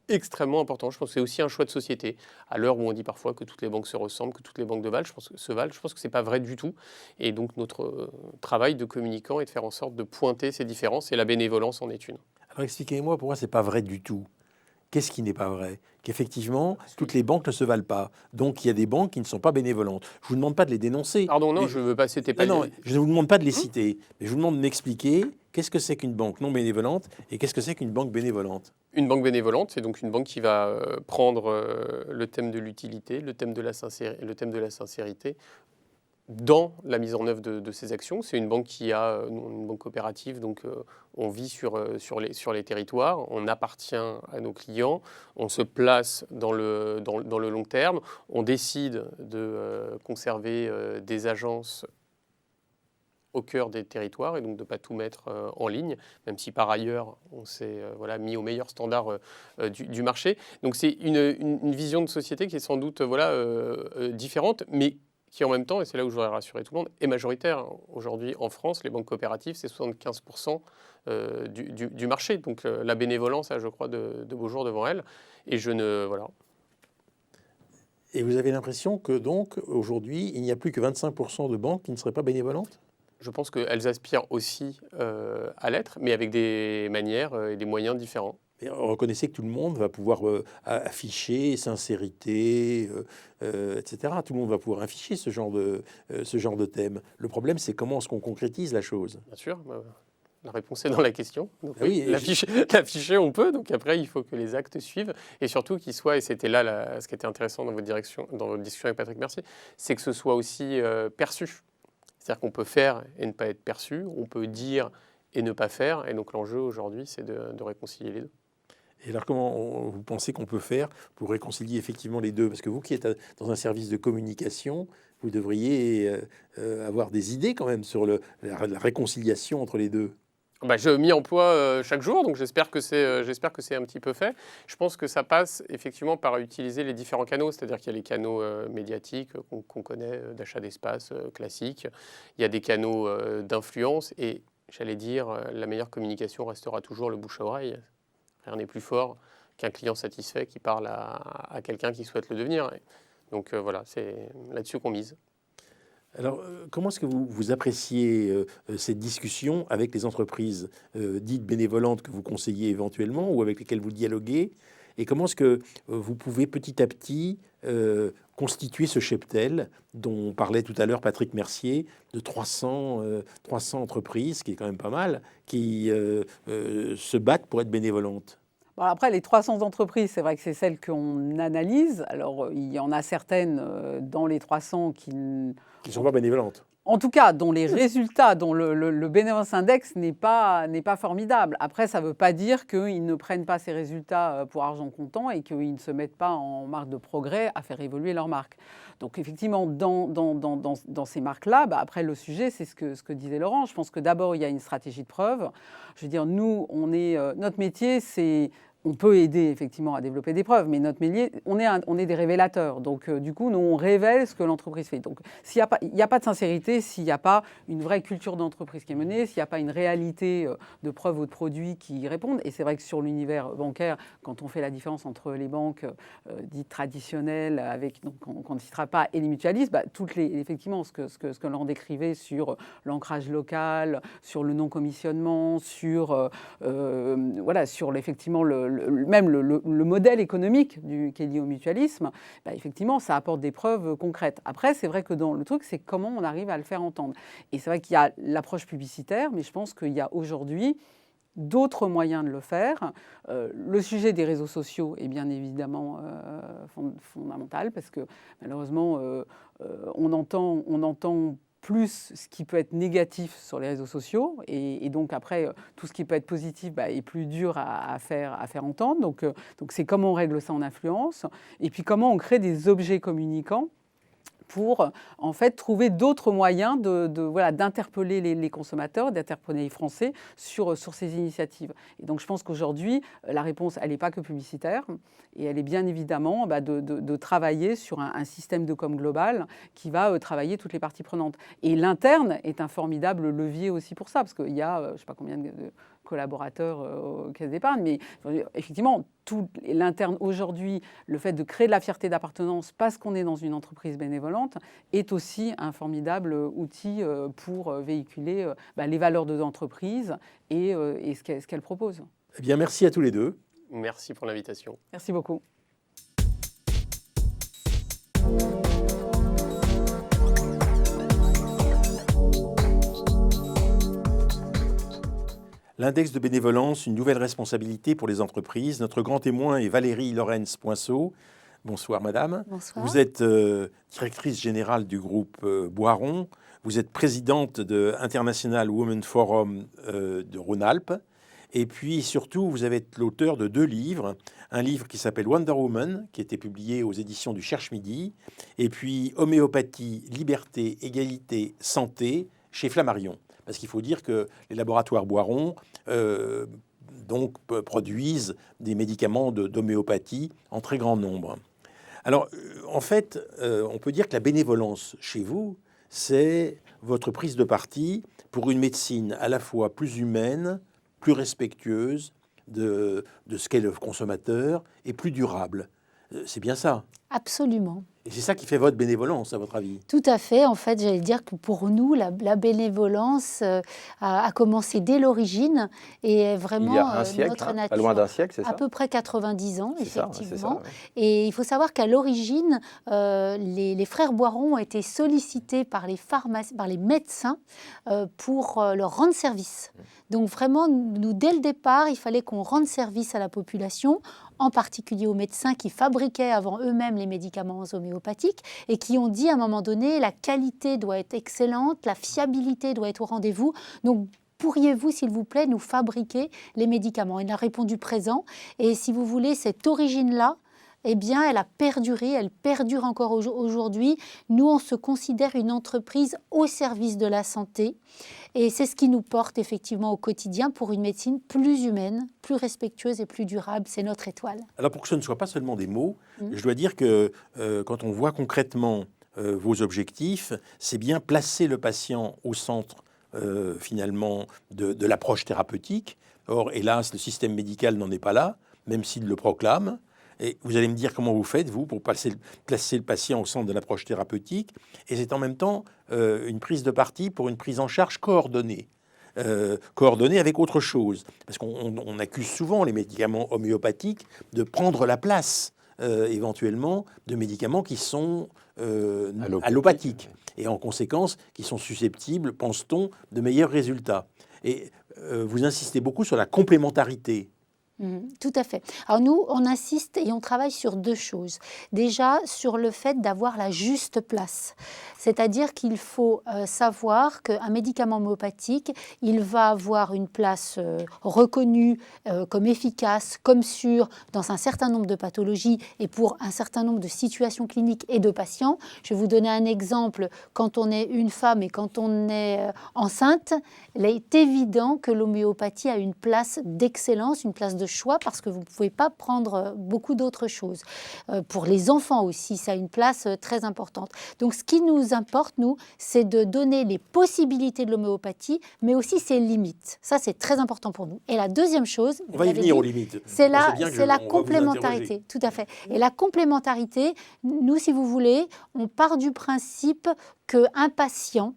S5: extrêmement important. Je pense que c'est aussi un choix de société. À l'heure où on dit parfois que toutes les banques se ressemblent, que toutes les banques se valent, je pense que ce n'est pas vrai du tout. Et donc, notre travail de communicant est de faire en sorte de pointer ces différences, et la bénévolence en est une.
S1: Alors, expliquez-moi pourquoi ce n'est pas vrai du tout. Qu'est-ce qui n'est pas vrai? Qu'effectivement, toutes les banques ne se valent pas. Donc, il y a des banques qui ne sont pas bénévolentes. Je ne vous demande pas de les dénoncer.
S5: Pardon, non, je ne veux pas citer pas.
S1: Non, je ne vous demande pas de les citer, mais je vous demande de m'expliquer qu'est-ce que c'est qu'une banque non bénévolente et qu'est-ce que c'est qu'une banque bénévolente.
S5: Une banque bénévolente, c'est donc une banque qui va prendre le thème de l'utilité, le thème de la sincérité dans la mise en œuvre de ces actions. C'est une banque qui a une banque coopérative, donc on vit sur les territoires, on appartient à nos clients, on se place dans le long terme, on décide de conserver des agences au cœur des territoires et donc de ne pas tout mettre en ligne, même si par ailleurs on s'est mis au meilleur standard du marché. Donc c'est une vision de société qui est sans doute différente, mais qui en même temps, et c'est là où je voudrais rassurer tout le monde, est majoritaire. Aujourd'hui en France, les banques coopératives, c'est 75% du marché. Donc la bénévolence a, je crois, de beaux jours devant elle. Et
S1: Et vous avez l'impression que donc aujourd'hui, il n'y a plus que 25% de banques qui ne seraient pas bénévolentes?
S5: Je pense qu'elles aspirent aussi à l'être, mais avec des manières et des moyens différents.
S1: Et reconnaissez que tout le monde va pouvoir afficher sincérité, etc. Tout le monde va pouvoir afficher ce genre de thème. Le problème, c'est comment est-ce qu'on concrétise la chose?
S5: Bien sûr, la réponse est dans la question. Donc,
S1: oui,
S5: l'afficher, on peut. Donc après, il faut que les actes suivent. Et surtout qu'il soit, et c'était là ce qui était intéressant dans votre discussion avec Patrick Mercier, c'est que ce soit aussi perçu. C'est-à-dire qu'on peut faire et ne pas être perçu, on peut dire et ne pas faire. Et donc l'enjeu aujourd'hui, c'est de réconcilier les deux.
S1: Et alors, comment vous pensez qu'on peut faire pour réconcilier effectivement les deux? Parce que vous qui êtes dans un service de communication, vous devriez avoir des idées quand même sur la réconciliation entre les deux.
S5: Je m'y emploie chaque jour, donc j'espère que c'est un petit peu fait. Je pense que ça passe effectivement par utiliser les différents canaux, c'est-à-dire qu'il y a les canaux médiatiques qu'on connaît, d'achat d'espace classique, il y a des canaux d'influence, et j'allais dire, la meilleure communication restera toujours le bouche à oreille. Rien n'est plus fort qu'un client satisfait qui parle à quelqu'un qui souhaite le devenir. Donc c'est là-dessus qu'on mise.
S1: Alors, comment est-ce que vous appréciez cette discussion avec les entreprises dites bénévolentes que vous conseillez éventuellement ou avec lesquelles vous dialoguez? Et comment est-ce que vous pouvez petit à petit constituer ce cheptel dont parlait tout à l'heure Patrick Mercier, de 300 entreprises, qui est quand même pas mal, qui se battent pour être bénévolentes?
S4: Bon, après, les 300 entreprises, c'est vrai que c'est celles qu'on analyse. Alors, il y en a certaines dans les 300 qui
S1: ne sont pas bénévolentes.
S4: en tout cas, dont les résultats, dont le Bénévolence Index n'est pas formidable. Après, ça ne veut pas dire qu'ils ne prennent pas ces résultats pour argent comptant et qu'ils ne se mettent pas en marque de progrès à faire évoluer leur marque. Donc effectivement, dans ces marques-là, après le sujet, c'est ce que disait Laurent. Je pense que d'abord, il y a une stratégie de preuve. Je veux dire, nous, notre métier, c'est... On peut aider effectivement à développer des preuves, mais notre métier, on est des révélateurs. Donc, du coup, nous, on révèle ce que l'entreprise fait. Donc, il n'y a pas de sincérité, s'il n'y a pas une vraie culture d'entreprise qui est menée, s'il n'y a pas une réalité de preuves ou de produits qui y répondent. Et c'est vrai que sur l'univers bancaire, quand on fait la différence entre les banques dites traditionnelles, donc on ne citera pas, et les mutualistes, effectivement, ce que Laurent décrivait sur l'ancrage local, sur le non-commissionnement, sur effectivement même le modèle économique qui est lié au mutualisme, effectivement, ça apporte des preuves concrètes. Après, c'est vrai que le truc, c'est comment on arrive à le faire entendre. Et c'est vrai qu'il y a l'approche publicitaire, mais je pense qu'il y a aujourd'hui d'autres moyens de le faire. Le sujet des réseaux sociaux est bien évidemment fondamental, parce que malheureusement, on entend plus ce qui peut être négatif sur les réseaux sociaux, et donc après, tout ce qui peut être positif est plus dur à faire entendre. Donc c'est comment on règle ça en influence, et puis comment on crée des objets communicants pour en fait trouver d'autres moyens d'interpeller les consommateurs, d'interpeller les Français sur ces initiatives. Et donc je pense qu'aujourd'hui, la réponse, elle n'est pas que publicitaire, et elle est bien évidemment de travailler sur un système de com global qui va travailler toutes les parties prenantes. Et l'interne est un formidable levier aussi pour ça, parce qu'il y a, je ne sais pas combien de collaborateurs aux caisses d'épargne, mais effectivement, tout l'interne aujourd'hui, le fait de créer de la fierté d'appartenance parce qu'on est dans une entreprise bénévolente, est aussi un formidable outil pour véhiculer les valeurs de l'entreprise et ce qu'elle propose.
S1: Eh bien, merci à tous les deux.
S5: Merci pour l'invitation.
S4: Merci beaucoup.
S1: L'index de bénévolence, une nouvelle responsabilité pour les entreprises. Notre grand témoin est Valérie Lorenz-Poinceau. Bonsoir madame.
S6: Bonsoir.
S1: Vous êtes directrice générale du groupe Boiron. Vous êtes présidente de International Women Forum de Rhône-Alpes. Et puis surtout, vous avez été l'auteur de 2 livres. Un livre qui s'appelle Wonder Woman, qui a été publié aux éditions du Cherche-Midi. Et puis Homéopathie, liberté, égalité, santé, chez Flammarion. Parce qu'il faut dire que les laboratoires Boiron produisent des médicaments d'homéopathie en très grand nombre. Alors, en fait, on peut dire que la bénévolence chez vous, c'est votre prise de parti pour une médecine à la fois plus humaine, plus respectueuse de ce qu'est le consommateur et plus durable. C'est bien ça?
S6: Absolument.
S1: Et c'est ça qui fait votre bénévolence, à votre avis?
S6: Tout à fait. En fait, j'allais dire que pour nous, la bénévolence a commencé dès l'origine et est vraiment
S3: il y a un siècle,
S6: notre nature.
S3: Pas loin d'un siècle, c'est ça?
S6: À peu près 90 ans, effectivement.
S3: C'est ça, ouais.
S6: Et il faut savoir qu'à l'origine, les frères Boiron ont été sollicités par les médecins pour leur rendre service. Donc vraiment, nous, dès le départ, il fallait qu'on rende service à la population, en particulier aux médecins qui fabriquaient avant eux-mêmes les médicaments homéopathiques et qui ont dit à un moment donné, la qualité doit être excellente, la fiabilité doit être au rendez-vous. Donc, pourriez-vous, s'il vous plaît, nous fabriquer les médicaments? Il a répondu présent. Et si vous voulez, cette origine-là, eh bien, elle a perduré, elle perdure encore aujourd'hui. Nous, on se considère une entreprise au service de la santé. Et c'est ce qui nous porte effectivement au quotidien pour une médecine plus humaine, plus respectueuse et plus durable. C'est notre étoile.
S1: Alors pour que ce ne soit pas seulement des mots, je dois dire que quand on voit concrètement vos objectifs, c'est bien placer le patient au centre finalement de l'approche thérapeutique. Or, hélas, le système médical n'en est pas là, même s'il le proclame. Et vous allez me dire comment vous faites, vous, pour placer le patient au centre de l'approche thérapeutique. Et c'est en même temps une prise de parti pour une prise en charge coordonnée. Coordonnée avec autre chose. Parce qu'on accuse souvent les médicaments homéopathiques de prendre la place, éventuellement, de médicaments qui sont allopathiques. Et en conséquence, qui sont susceptibles, pense-t-on, de meilleurs résultats. Et vous insistez beaucoup sur la complémentarité.
S6: Tout à fait. Alors nous, on insiste et on travaille sur 2 choses. Déjà, sur le fait d'avoir la juste place. C'est-à-dire qu'il faut savoir qu'un médicament homéopathique, il va avoir une place reconnue comme efficace, comme sûre dans un certain nombre de pathologies et pour un certain nombre de situations cliniques et de patients. Je vais vous donner un exemple. Quand on est une femme et quand on est enceinte, il est évident que l'homéopathie a une place d'excellence, une place de choix, parce que vous ne pouvez pas prendre beaucoup d'autres choses. Pour les enfants aussi, ça a une place très importante. Donc ce qui nous importe, nous, c'est de donner les possibilités de l'homéopathie, mais aussi ses limites. Ça, c'est très important pour nous. Et la deuxième chose,
S1: On va y venir aux limites.
S6: c'est
S1: On
S6: la
S1: sait bien que on va vous
S6: complémentarité.
S1: interroger.
S6: Tout à fait. Et la complémentarité, nous, si vous voulez, on part du principe qu'un patient,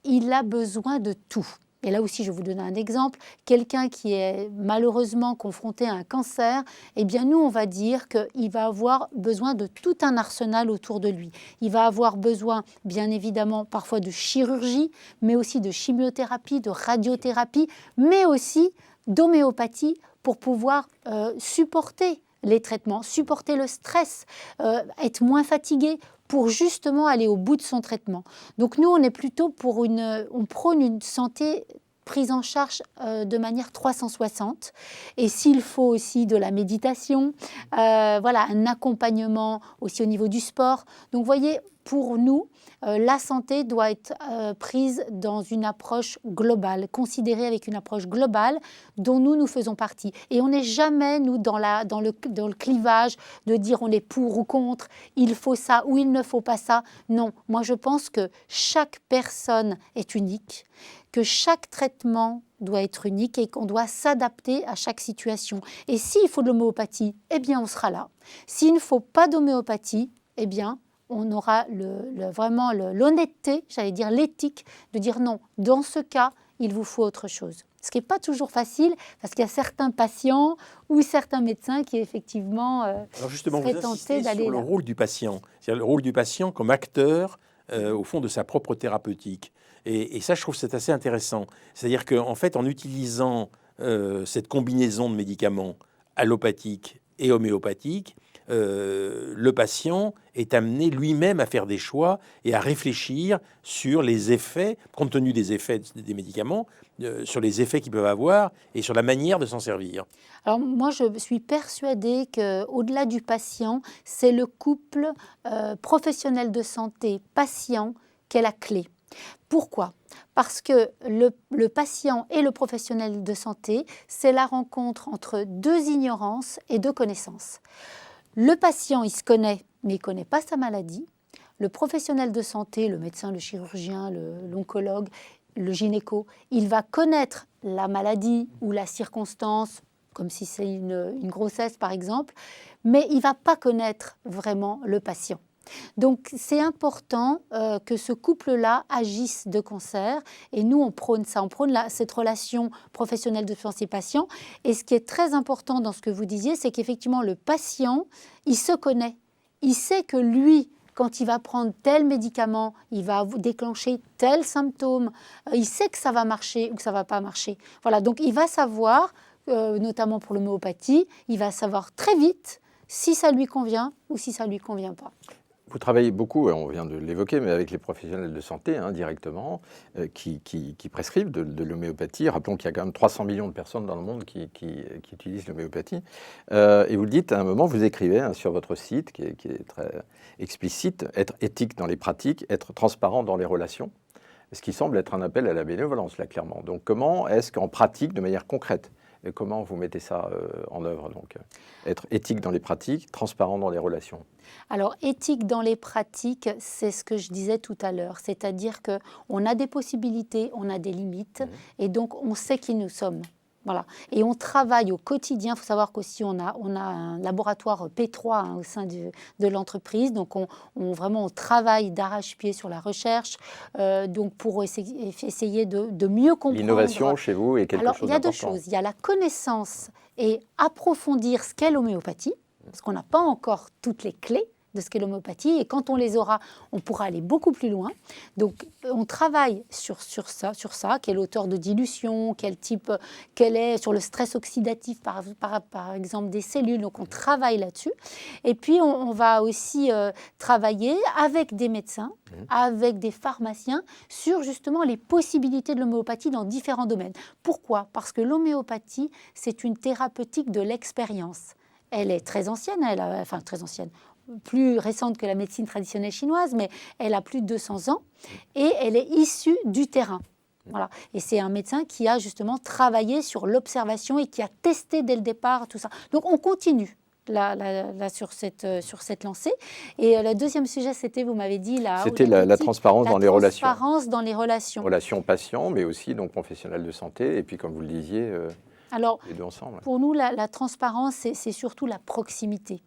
S6: il a besoin de tout. Et là aussi, je vais vous donner un exemple. Quelqu'un qui est malheureusement confronté à un cancer, eh bien nous, on va dire qu'il va avoir besoin de tout un arsenal autour de lui. Il va avoir besoin, bien évidemment, parfois de chirurgie, mais aussi de chimiothérapie, de radiothérapie, mais aussi d'homéopathie pour pouvoir supporter les traitements, supporter le stress, être moins fatigué, pour justement aller au bout de son traitement. Donc nous, on est plutôt on prône une santé prise en charge de manière 360. Et s'il faut aussi de la méditation, voilà, un accompagnement aussi au niveau du sport. Donc vous voyez, pour nous, la santé doit être prise dans une approche globale, considérée avec une approche globale dont nous faisons partie. Et on n'est jamais, nous, dans le clivage de dire on est pour ou contre, il faut ça ou il ne faut pas ça. Non, moi je pense que chaque personne est unique, que chaque traitement doit être unique et qu'on doit s'adapter à chaque situation. Et s'il faut de l'homéopathie, eh bien on sera là. S'il ne faut pas d'homéopathie, eh bien on aura vraiment l'honnêteté, j'allais dire l'éthique, de dire non, dans ce cas, il vous faut autre chose. Ce qui n'est pas toujours facile, parce qu'il y a certains patients ou certains médecins qui effectivement
S1: Alors justement, vous
S6: seraient tentés
S1: insistez
S6: d'aller
S1: sur le
S6: là.
S1: rôle du patient, c'est-à-dire le rôle du patient comme acteur au fond de sa propre thérapeutique. Et ça, je trouve que c'est assez intéressant. C'est-à-dire qu'en fait, en utilisant cette combinaison de médicaments allopathiques et homéopathiques, le patient est amené lui-même à faire des choix et à réfléchir sur les effets, compte tenu des effets des médicaments, sur les effets qu'ils peuvent avoir et sur la manière de s'en servir.
S6: Alors moi, je suis persuadée qu'au-delà du patient, c'est le couple professionnel de santé, patient, qui est la clé. Pourquoi ? Parce que le patient et le professionnel de santé, c'est la rencontre entre 2 ignorances et 2 connaissances. Le patient, il se connaît, mais il ne connaît pas sa maladie. Le professionnel de santé, le médecin, le chirurgien, l'oncologue, le gynéco, il va connaître la maladie ou la circonstance, comme si c'est une grossesse par exemple, mais il ne va pas connaître vraiment le patient. Donc c'est important que ce couple-là agisse de concert et nous on prône ça, on prône cette relation professionnelle de santé-patient. Et ce qui est très important dans ce que vous disiez, c'est qu'effectivement le patient, il se connaît, il sait que lui, quand il va prendre tel médicament, il va déclencher tel symptôme, il sait que ça va marcher ou que ça ne va pas marcher. Voilà, donc il va savoir, notamment pour l'homéopathie, il va savoir très vite si ça lui convient ou si ça ne lui convient pas.
S3: Vous travaillez beaucoup, on vient de l'évoquer, mais avec les professionnels de santé directement, qui prescrivent de l'homéopathie. Rappelons qu'il y a quand même 300 millions de personnes dans le monde qui utilisent l'homéopathie. Et vous le dites, à un moment, vous écrivez sur votre site, qui est très explicite, être éthique dans les pratiques, être transparent dans les relations, ce qui semble être un appel à la bénévolence, là, clairement. Donc comment est-ce qu'en pratique, de manière concrète, et comment vous mettez ça en œuvre donc, être éthique dans les pratiques, transparent dans les relations.
S6: Alors, éthique dans les pratiques, c'est ce que je disais tout à l'heure. C'est-à-dire qu'on a des possibilités, on a des limites, et donc on sait qui nous sommes. Voilà. Et on travaille au quotidien. Il faut savoir qu'aussi on a un laboratoire P3 au sein de l'entreprise. Donc on travaille d'arrache-pied sur la recherche, donc pour essayer de mieux comprendre.
S3: L'innovation chez vous est quelque chose d'important.
S6: Il y a 2 choses. Il y a la connaissance et approfondir ce qu'est l'homéopathie, parce qu'on n'a pas encore toutes les clés. de ce qu'est l'homéopathie. Et quand on les aura, on pourra aller beaucoup plus loin. Donc, on travaille sur ça, quelle hauteur de dilution, quel est sur le stress oxydatif, par exemple, des cellules. Donc, on travaille là-dessus. Et puis, on va aussi travailler avec des médecins, avec des pharmaciens, sur justement les possibilités de l'homéopathie dans différents domaines. Pourquoi ? Parce que l'homéopathie, c'est une thérapeutique de l'expérience. Elle est très ancienne, très ancienne, plus récente que la médecine traditionnelle chinoise, mais elle a plus de 200 ans et elle est issue du terrain. Voilà. Et c'est un médecin qui a justement travaillé sur l'observation et qui a testé dès le départ tout ça. Donc on continue là, sur cette lancée. Et le deuxième sujet, c'était, vous m'avez dit...
S3: C'était la transparence dans les relations.
S6: La transparence dans les relations.
S3: Relations patients, mais aussi donc, professionnels de santé. Et puis, comme vous le disiez...
S6: Alors,
S3: les deux ensemble.
S6: Pour nous, la transparence, c'est surtout la proximité.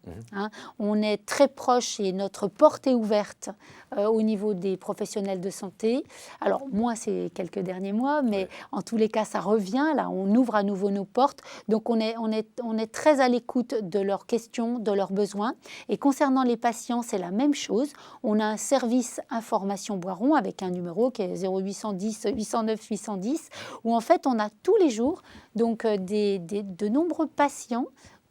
S6: On est très proche et notre porte est ouverte au niveau des professionnels de santé. Alors, moi, c'est quelques derniers mois, mais en tous les cas, ça revient. Là, on ouvre à nouveau nos portes. Donc, on est très à l'écoute de leurs questions, de leurs besoins. Et concernant les patients, c'est la même chose. On a un service information Boiron avec un numéro qui est 0810 809 810, où en fait, on a tous les jours donc de nombreux patients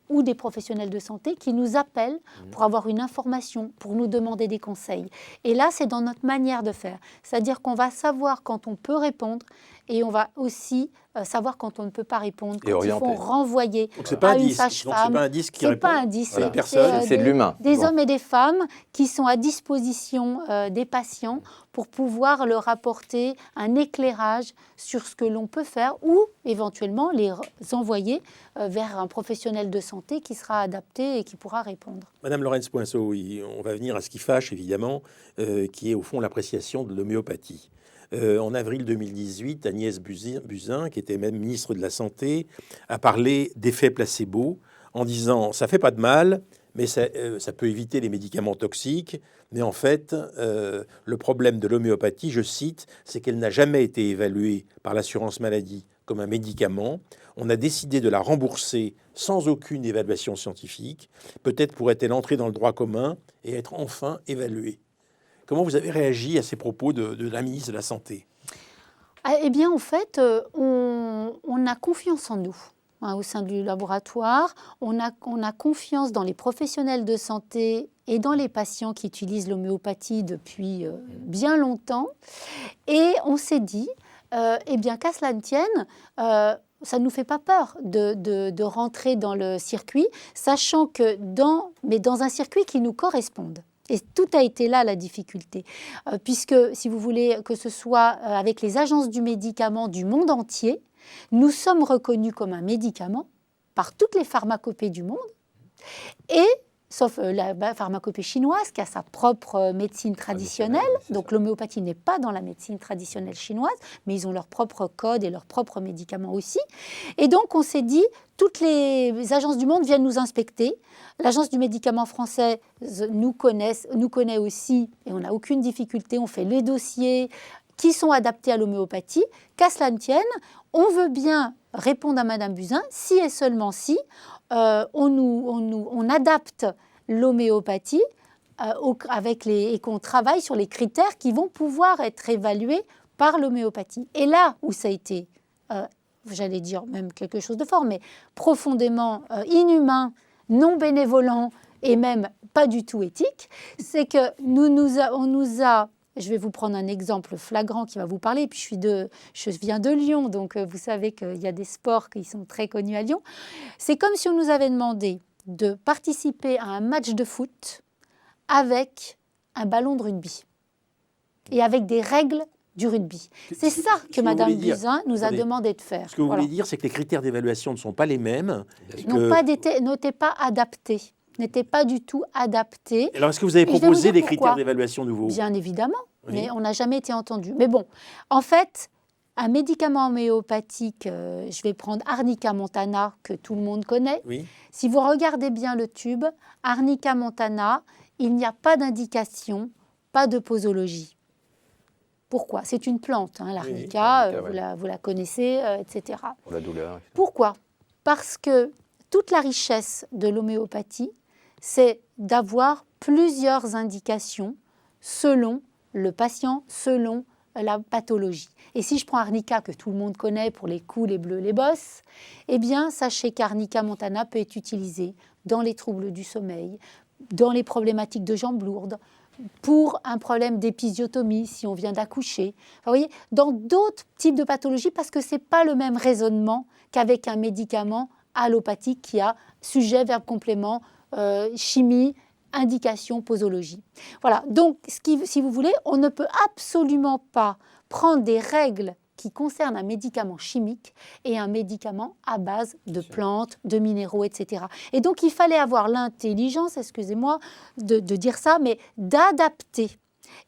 S6: ou des professionnels de santé qui nous appellent pour avoir une information, pour nous demander des conseils. Et là, c'est dans notre manière de faire. C'est-à-dire qu'on va savoir quand on peut répondre et on va aussi savoir quand on ne peut pas répondre, quand il faut renvoyer à une sage-femme.
S1: Donc, c'est pas un 10 qui répond.
S6: C'est pas un 10,
S1: Voilà. Personne.
S3: C'est de l'humain.
S6: Des hommes et des femmes qui sont à disposition des patients pour pouvoir leur apporter un éclairage sur ce que l'on peut faire ou éventuellement les envoyer vers un professionnel de santé qui sera adapté et qui pourra répondre.
S1: Madame Laurence Poinceau, on va venir à ce qui fâche, évidemment, qui est au fond l'appréciation de l'homéopathie. En avril 2018, Agnès Buzyn, qui était même ministre de la Santé, a parlé d'effet placebo en disant « ça fait pas de mal, mais ça peut éviter les médicaments toxiques ». Mais en fait, le problème de l'homéopathie, je cite, c'est qu'elle n'a jamais été évaluée par l'assurance maladie comme un médicament. On a décidé de la rembourser sans aucune évaluation scientifique. Peut-être pourrait-elle entrer dans le droit commun et être enfin évaluée. Comment vous avez réagi à ces propos de la ministre de la Santé ?
S6: Eh bien, en fait, on a confiance en nous. Au sein du laboratoire, on a confiance dans les professionnels de santé et dans les patients qui utilisent l'homéopathie depuis bien longtemps. Et on s'est dit, eh bien, qu'à cela ne tienne, ça ne nous fait pas peur de rentrer dans le circuit, sachant que dans un circuit qui nous corresponde. Et tout a été là la difficulté, puisque si vous voulez que ce soit avec les agences du médicament du monde entier, nous sommes reconnus comme un médicament par toutes les pharmacopées du monde, et sauf la pharmacopée chinoise qui a sa propre médecine traditionnelle. Donc l'homéopathie n'est pas dans la médecine traditionnelle chinoise, mais ils ont leur propre code et leurs propres médicaments aussi. Et donc on s'est dit, toutes les agences du monde viennent nous inspecter. L'agence du médicament français nous connaît aussi, et on n'a aucune difficulté, on fait les dossiers qui sont adaptés à l'homéopathie. Qu'à cela ne tienne, on veut bien répondre à Madame Buzyn, si et seulement si on adapte l'homéopathie et qu'on travaille sur les critères qui vont pouvoir être évalués par l'homéopathie. Et là où ça a été, j'allais dire même quelque chose de fort, mais profondément inhumain, non bénévolent et même pas du tout éthique, c'est que on nous a. Je vais vous prendre un exemple flagrant qui va vous parler. Puis je viens de Lyon, donc vous savez qu'il y a des sports qui sont très connus à Lyon. C'est comme si on nous avait demandé de participer à un match de foot avec un ballon de rugby et avec des règles du rugby. C'est ça que Madame Buzyn nous a demandé de faire.
S1: Ce que vous voulez dire, c'est que les critères d'évaluation ne sont pas les mêmes.
S6: N'étaient pas adaptés. N'était pas du tout adapté.
S1: Alors, est-ce que vous avez proposé des critères d'évaluation nouveaux ?
S6: Bien évidemment, mais on n'a jamais été entendu. Mais bon, en fait, un médicament homéopathique, je vais prendre Arnica montana, que tout le monde connaît.
S1: Oui.
S6: Si vous regardez bien le tube, Arnica montana, il n'y a pas d'indication, pas de posologie. Pourquoi ? C'est une plante, l'arnica, vous la connaissez, etc.
S3: Pour la douleur.
S6: Pourquoi ? Parce que toute la richesse de l'homéopathie, c'est d'avoir plusieurs indications selon le patient, selon la pathologie. Et si je prends Arnica, que tout le monde connaît pour les coups, les bleus, les bosses, eh bien, sachez qu'Arnica montana peut être utilisé dans les troubles du sommeil, dans les problématiques de jambes lourdes, pour un problème d'épisiotomie, si on vient d'accoucher. Enfin, vous voyez, dans d'autres types de pathologies, parce que ce n'est pas le même raisonnement qu'avec un médicament allopathique qui a sujet, verbe, complément, chimie, indication, posologie. Voilà, donc si vous voulez, on ne peut absolument pas prendre des règles qui concernent un médicament chimique et un médicament à base de plantes, de minéraux, etc. Et donc il fallait avoir l'intelligence, excusez-moi de dire ça, mais d'adapter.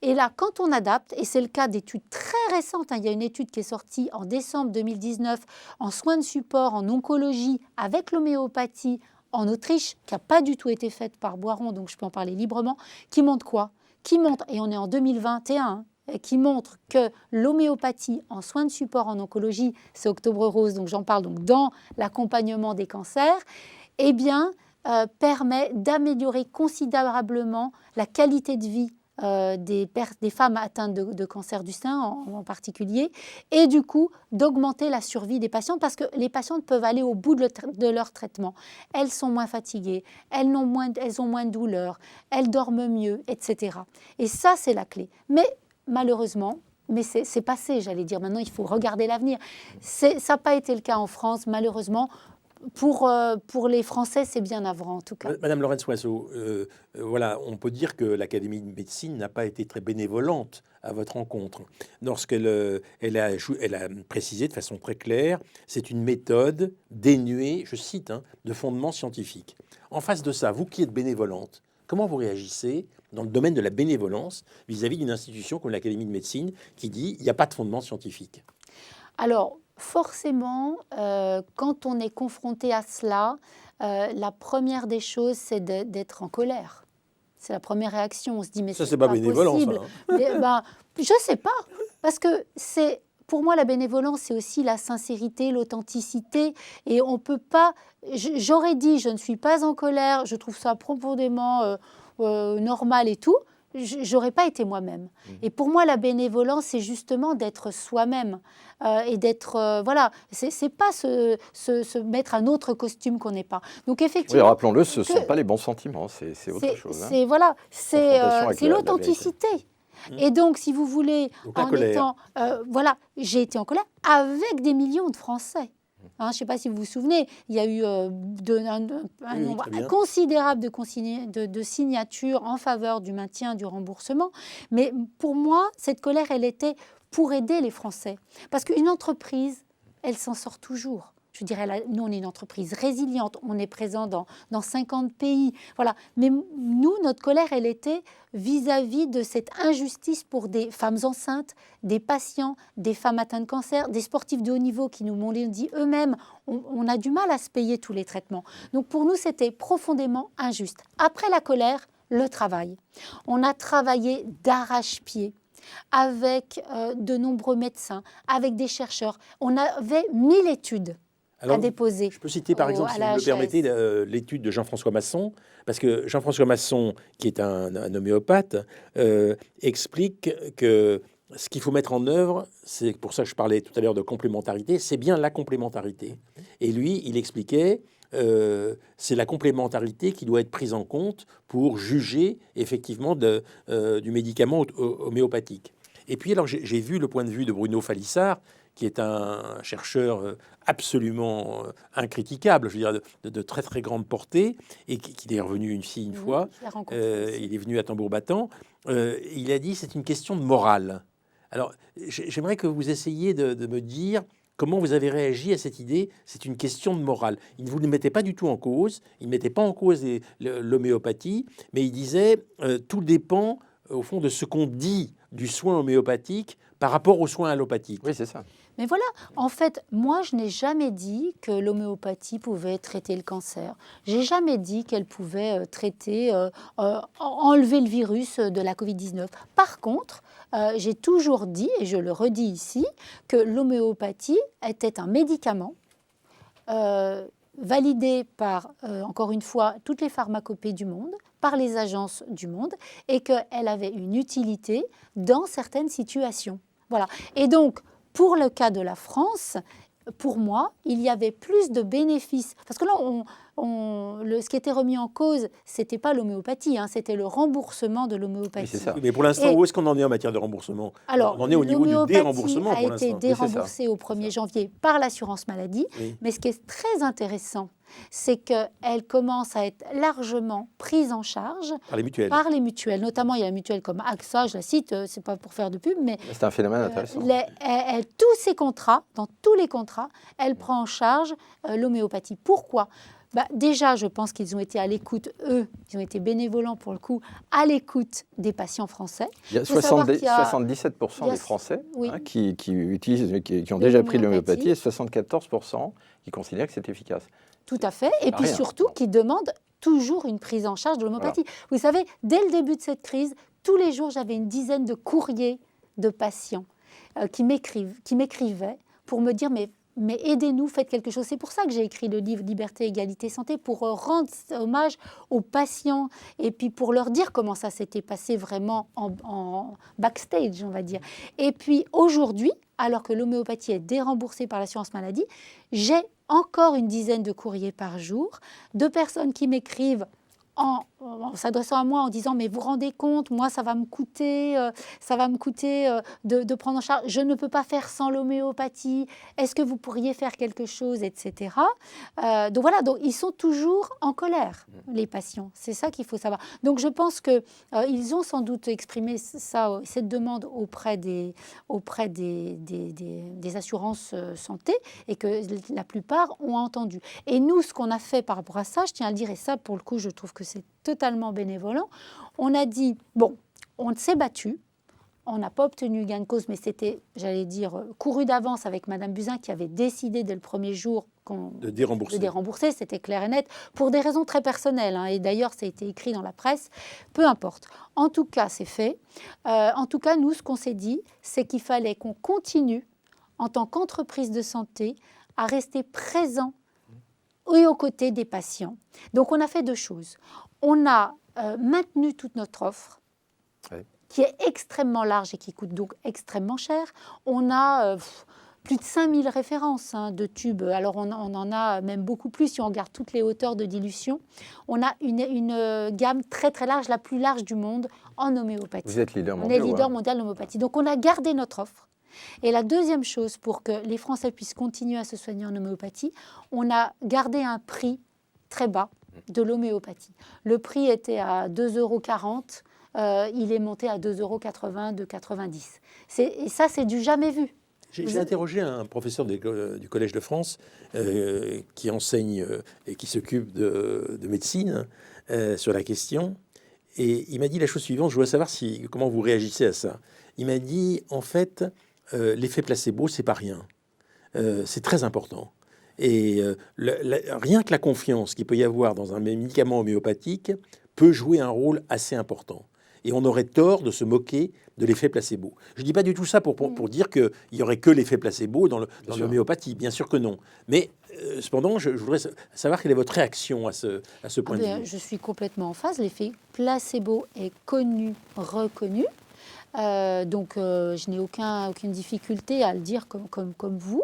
S6: Et là, quand on adapte, et c'est le cas d'études très récentes, il y a une étude qui est sortie en décembre 2019 en soins de support, en oncologie, avec l'homéopathie, en Autriche, qui n'a pas du tout été faite par Boiron, donc je peux en parler librement, qui montre quoi? Qui montre, et on est en 2021, qui montre que l'homéopathie en soins de support en oncologie, c'est Octobre Rose, donc j'en parle donc dans l'accompagnement des cancers, eh bien, permet d'améliorer considérablement la qualité de vie des femmes atteintes de cancer du sein en particulier, et du coup d'augmenter la survie des patients parce que les patientes peuvent aller au bout de leur traitement. Elles sont moins fatiguées, elles ont moins de douleurs, elles dorment mieux, etc. Et ça, c'est la clé. Mais malheureusement, mais c'est passé, j'allais dire, maintenant il faut regarder l'avenir. Ça n'a pas été le cas en France, malheureusement. Pour les Français, c'est bien avant, en tout cas.
S1: Madame Lorentz-Oiseau, voilà, on peut dire que l'Académie de médecine n'a pas été très bénévolente à votre rencontre. Lorsqu'elle elle a précisé de façon très claire, c'est une méthode dénuée, je cite, de fondement scientifique. En face de ça, vous qui êtes bénévolente, comment vous réagissez dans le domaine de la bénévolence vis-à-vis d'une institution comme l'Académie de médecine qui dit il n'y a pas de fondement scientifique?
S6: Alors, forcément, quand on est confronté à cela, la première des choses, c'est d'être en colère. C'est la première réaction. On se dit, mais
S1: ça,
S6: c'est pas
S1: bénévolent,
S6: possible.
S1: Ça,
S6: Mais, je sais pas. Parce que pour moi, la bénévolence, c'est aussi la sincérité, l'authenticité. Et on peut pas... J'aurais dit, je ne suis pas en colère, je trouve ça profondément normal et tout. J'aurais pas été moi-même. Et pour moi, la bénévolence, c'est justement d'être soi-même et d'être voilà. C'est pas se mettre un autre costume qu'on n'est pas. Donc effectivement,
S3: oui, rappelons-le, ce ne sont pas les bons sentiments, c'est autre chose.
S6: C'est voilà, c'est l'authenticité. Et donc, si vous voulez, en étant voilà, j'ai été en colère avec des millions de Français. Je ne sais pas si vous vous souvenez, il y a eu un nombre considérable de signatures en faveur du maintien du remboursement. Mais pour moi, cette colère, elle était pour aider les Français. Parce qu'une entreprise, elle s'en sort toujours. Je dirais, nous, on est une entreprise résiliente, on est présent dans 50 pays. Voilà. Mais nous, notre colère, elle était vis-à-vis de cette injustice pour des femmes enceintes, des patients, des femmes atteintes de cancer, des sportifs de haut niveau qui nous m'ont dit eux-mêmes, on a du mal à se payer tous les traitements. Donc pour nous, c'était profondément injuste. Après la colère, le travail. On a travaillé d'arrache-pied avec de nombreux médecins, avec des chercheurs. On avait 1000 études.
S1: Alors,
S6: à déposer.
S1: Je peux citer par exemple, si vous me permettez, l'étude de Jean-François Masson, parce que Jean-François Masson, qui est un homéopathe, explique que ce qu'il faut mettre en œuvre, c'est pour ça que je parlais tout à l'heure de complémentarité, c'est bien la complémentarité. Et lui, il expliquait, c'est la complémentarité qui doit être prise en compte pour juger effectivement du médicament homéopathique. Et puis alors j'ai vu le point de vue de Bruno Falissard, qui est un chercheur absolument incritiquable, je veux dire, de très très grande portée, et qui est revenu une fois. Il est venu à Tambour-Battant. Il a dit c'est une question de morale. Alors, j'aimerais que vous essayiez de me dire comment vous avez réagi à cette idée. C'est une question de morale. Vous ne le mettez pas du tout en cause. Il ne mettait pas en cause l'homéopathie, mais il disait tout dépend, au fond, de ce qu'on dit du soin homéopathique par rapport aux soins allopathiques.
S3: Oui, c'est ça.
S6: Mais voilà, en fait, moi, je n'ai jamais dit que l'homéopathie pouvait traiter le cancer. J'ai jamais dit qu'elle pouvait traiter, enlever le virus de la Covid-19. Par contre, j'ai toujours dit, et je le redis ici, que l'homéopathie était un médicament validée par, encore une fois, toutes les pharmacopées du monde, par les agences du monde, et qu'elle avait une utilité dans certaines situations. Voilà. Et donc, pour le cas de la France, pour moi, il y avait plus de bénéfices. Parce que là, ce qui était remis en cause, ce n'était pas l'homéopathie, hein, c'était le remboursement de l'homéopathie.
S3: Oui, c'est ça.
S1: Mais pour l'instant, où est-ce qu'on en est en matière de remboursement?
S6: Alors,
S1: on en est au niveau du déremboursement
S6: a
S1: pour
S6: été
S1: l'instant.
S6: déremboursé au 1er janvier par l'assurance maladie.
S1: Oui.
S6: Mais ce qui est très intéressant, c'est qu'elle commence à être largement prise en charge
S1: Par les mutuelles.
S6: par les mutuelles. Notamment, il y a une mutuelle comme AXA, je la cite, c'est pas pour faire de pub, mais
S3: C'est un phénomène intéressant.
S6: tous ces contrats, dans tous les contrats, elle prend en charge l'homéopathie. Pourquoi ? Déjà, je pense qu'ils ont été à l'écoute, eux, ils ont été bénévolents pour le coup, à l'écoute des patients français.
S3: Il y a
S6: faut savoir qu'il y a-
S3: 77% des Français
S6: Oui.
S3: qui utilisent, qui ont
S6: De
S3: déjà pris de
S6: l'homéopathie.
S3: l'homéopathie et 74% qui considèrent que c'est efficace.
S6: Tout à fait. Et puis
S3: rien.
S6: surtout, qui demandent toujours une prise en charge de l'homéopathie. Vous savez, dès le début de cette crise, tous les jours, j'avais une dizaine de courriers de patients qui m'écrivaient pour me dire mais aidez-nous, faites quelque chose. C'est pour ça que j'ai écrit le livre Liberté, Égalité, Santé, pour rendre hommage aux patients et puis pour leur dire comment ça s'était passé vraiment en backstage, on va dire. Et puis aujourd'hui, alors que l'homéopathie est déremboursée par l'assurance maladie, j'ai encore une dizaine de courriers par jour de personnes qui m'écrivent en s'adressant à moi en disant mais vous rendez compte, moi ça va me coûter de prendre en charge, je ne peux pas faire sans l'homéopathie, est-ce que vous pourriez faire quelque chose, etc. Donc voilà, donc ils sont toujours en colère, les patients, c'est ça qu'il faut savoir. Donc je pense qu'ils ont sans doute exprimé cette demande auprès des assurances santé et que la plupart ont entendu. Et nous, ce qu'on a fait par rapport à ça, je tiens à le dire, et ça pour le coup je trouve que c'est totalement bénévolent, on a dit, bon, on s'est battu, on n'a pas obtenu gain de cause, mais c'était, j'allais dire, couru d'avance avec Madame Buzyn qui avait décidé dès le premier jour
S1: de dérembourser.
S6: C'était clair et net, pour des raisons très personnelles, hein, et d'ailleurs ça a été écrit dans la presse, peu importe. En tout cas, c'est fait. En tout cas, nous, ce qu'on s'est dit, c'est qu'il fallait qu'on continue, en tant qu'entreprise de santé, à rester présent et aux côtés des patients. Donc, on a fait deux choses. On a maintenu toute notre offre, qui est extrêmement large et qui coûte donc extrêmement cher. On a plus de 5000 références de tubes. Alors, on en a même beaucoup plus si on regarde toutes les hauteurs de dilution. On a une gamme très, très large, la plus large du monde en homéopathie.
S3: Vous êtes leader
S6: On
S3: mondial.
S6: est leader mondial d'homéopathie. Donc, on a gardé notre offre. Et la deuxième chose, pour que les Français puissent continuer à se soigner en homéopathie, on a gardé un prix très bas de l'homéopathie. Le prix était à 2,40 €, il est monté à 2,80 €, 2,90 €. Et ça, c'est du jamais vu.
S1: J'ai interrogé un professeur du Collège de France qui enseigne et qui s'occupe de médecine sur la question. Et il m'a dit la chose suivante, je voudrais savoir comment vous réagissez à ça. Il m'a dit, en fait, l'effet placebo, c'est pas rien. C'est très important. Et rien que la confiance qu'il peut y avoir dans un médicament homéopathique peut jouer un rôle assez important. Et on aurait tort de se moquer de l'effet placebo. Je ne dis pas du tout ça pour dire qu'il n'y aurait que l'effet placebo dans l'homéopathie. Bien sûr que non. Mais cependant, je voudrais savoir quelle est votre réaction à ce point de vue.
S6: Je suis complètement en phase. L'effet placebo est connu, reconnu. Donc, je n'ai aucune difficulté à le dire comme vous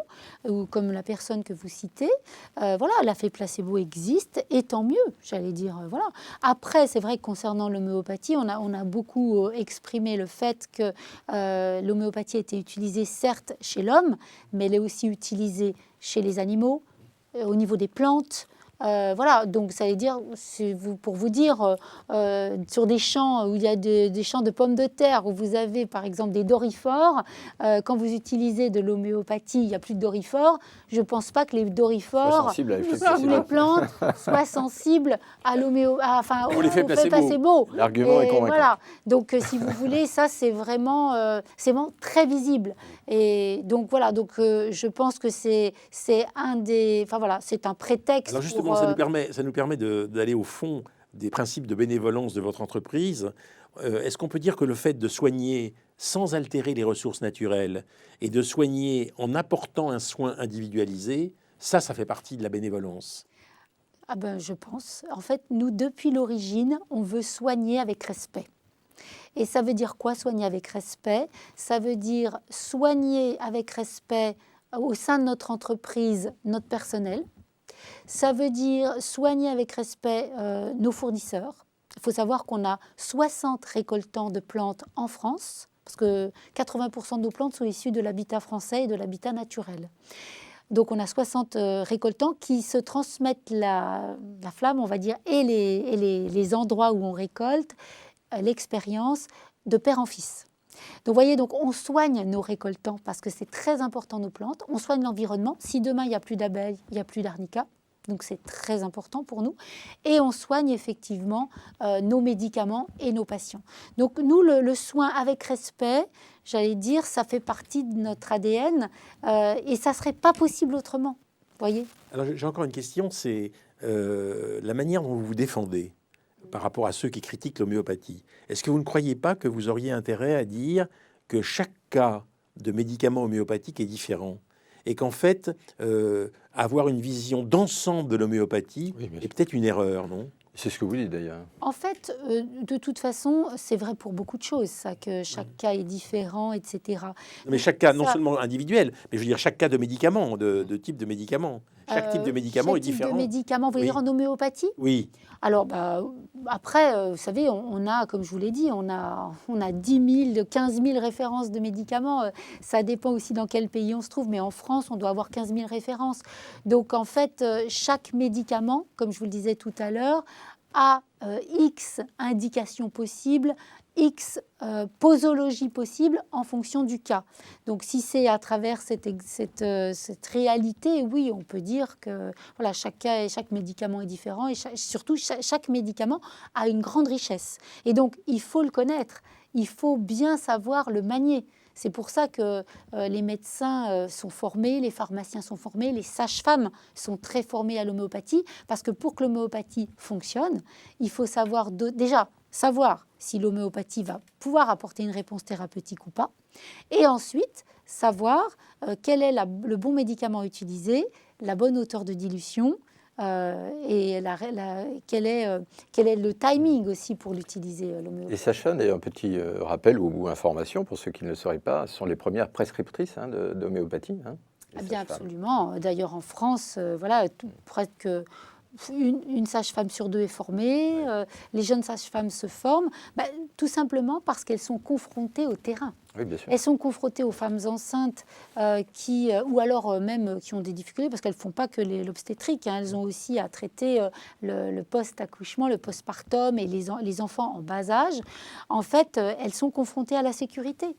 S6: ou comme la personne que vous citez. Voilà, l'effet placebo existe et tant mieux, j'allais dire. Voilà. Après, c'est vrai que concernant l'homéopathie, on a beaucoup exprimé le fait que l'homéopathie a été utilisée certes chez l'homme, mais elle est aussi utilisée chez les animaux, au niveau des plantes. Voilà, donc ça veut dire, pour vous dire, sur des champs où il y a des champs de pommes de terre, où vous avez par exemple des dorifores, quand vous utilisez de l'homéopathie, il n'y a plus de dorifores, je ne pense pas que les dorifores, ou les plantes, soient sensibles à au l'effet placebo.
S3: L'argument est convaincant.
S6: Voilà, donc si vous voulez, ça c'est vraiment très visible. Et donc voilà, donc je pense que c'est un prétexte.
S1: Alors justement, ça nous permet d'aller au fond des principes de bénévolence de votre entreprise. Est-ce qu'on peut dire que le fait de soigner sans altérer les ressources naturelles et de soigner en apportant un soin individualisé, ça fait partie de la bénévolence?
S6: Ah ben, je pense. En fait, nous, depuis l'origine, on veut soigner avec respect. Et ça veut dire quoi, soigner avec respect? Ça veut dire soigner avec respect au sein de notre entreprise, notre personnel. Ça veut dire soigner avec respect nos fournisseurs. Il faut savoir qu'on a 60 récoltants de plantes en France, parce que 80% de nos plantes sont issues de l'habitat français et de l'habitat naturel. Donc on a 60 récoltants qui se transmettent la flamme, on va dire, et les endroits où on récolte, l'expérience de père en fils. Donc vous voyez, donc on soigne nos récoltants parce que c'est très important nos plantes. On soigne l'environnement. Si demain il n'y a plus d'abeilles, il n'y a plus d'arnica. Donc c'est très important pour nous. Et on soigne effectivement nos médicaments et nos patients. Donc nous, le soin avec respect, j'allais dire, ça fait partie de notre ADN et ça ne serait pas possible autrement. Voyez.
S1: Alors j'ai encore une question, c'est la manière dont vous vous défendez par rapport à ceux qui critiquent l'homéopathie. Est-ce que vous ne croyez pas que vous auriez intérêt à dire que chaque cas de médicament homéopathique est différent et qu'en fait, avoir une vision d'ensemble de l'homéopathie est peut-être une erreur, non?
S3: C'est ce que vous dites d'ailleurs.
S6: En fait, de toute façon, c'est vrai pour beaucoup de choses, ça, que chaque cas est différent, etc.
S1: Mais chaque cas, non seulement individuel, mais je veux dire chaque cas de médicament, de type de médicament. Chaque type de médicament est différent.
S6: Chaque type de médicament, vous voulez dire en homéopathie?
S1: Oui.
S6: Alors, après, vous savez, on a, comme je vous l'ai dit, on a 10 000, 15 000 références de médicaments. Ça dépend aussi dans quel pays on se trouve, mais en France, on doit avoir 15 000 références. Donc, en fait, chaque médicament, comme je vous le disais tout à l'heure, a X indications possibles, X posologie possible en fonction du cas. Donc, si c'est à travers cette réalité, oui, on peut dire que voilà, chaque cas et chaque médicament est différent et surtout, chaque médicament a une grande richesse. Et donc, il faut le connaître, il faut bien savoir le manier. C'est pour ça que les médecins sont formés, les pharmaciens sont formés, les sages-femmes sont très formées à l'homéopathie, parce que pour que l'homéopathie fonctionne, il faut savoir déjà savoir si l'homéopathie va pouvoir apporter une réponse thérapeutique ou pas, et ensuite savoir quel est le bon médicament à utiliser, la bonne hauteur de dilution, et quel est le timing aussi pour l'utiliser, l'homéopathie.
S3: Les sages-femmes, et un petit rappel ou information pour ceux qui ne le sauraient pas, sont les premières prescriptrices d'homéopathie.
S6: Bien absolument. D'ailleurs, en France, voilà, presque une sage-femme sur 2 est formée. Les jeunes sages-femmes se forment, tout simplement parce qu'elles sont confrontées au terrain.
S3: Oui, bien sûr.
S6: Elles sont confrontées aux femmes enceintes ou alors même qui ont des difficultés, parce qu'elles ne font pas que l'obstétrique, elles ont aussi à traiter le post-accouchement, le postpartum et les enfants en bas âge. En fait, elles sont confrontées à la sécurité.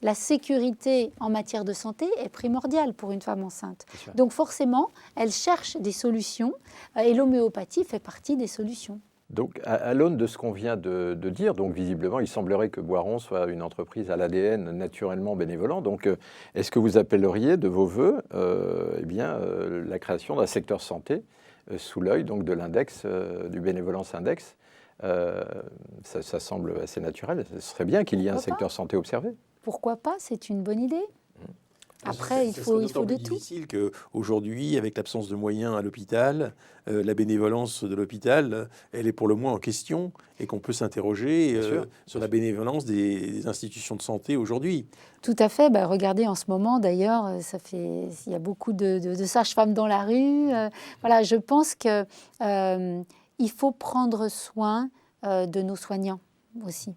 S6: La sécurité en matière de santé est primordiale pour une femme enceinte. Donc forcément, elle cherche des solutions et l'homéopathie fait partie des solutions.
S3: Donc à l'aune de ce qu'on vient de dire, donc visiblement, il semblerait que Boiron soit une entreprise à l'ADN naturellement bénévolent. Donc est-ce que vous appelleriez de vos voeux la création d'un secteur santé sous l'œil donc de l'index, du bénévolence index? Ça semble assez naturel. Ce serait bien qu'il y ait un secteur santé observé.
S6: Pourquoi pas? C'est une bonne idée. Après, il faut de tout.
S1: C'est difficile qu'aujourd'hui, avec l'absence de moyens à l'hôpital, la bénévolence de l'hôpital, elle est pour le moins en question et qu'on peut s'interroger sur la bénévolence des institutions de santé aujourd'hui.
S6: Tout à fait. Regardez en ce moment, d'ailleurs, il y a beaucoup de sages-femmes dans la rue. Voilà, je pense que il faut prendre soin de nos soignants aussi.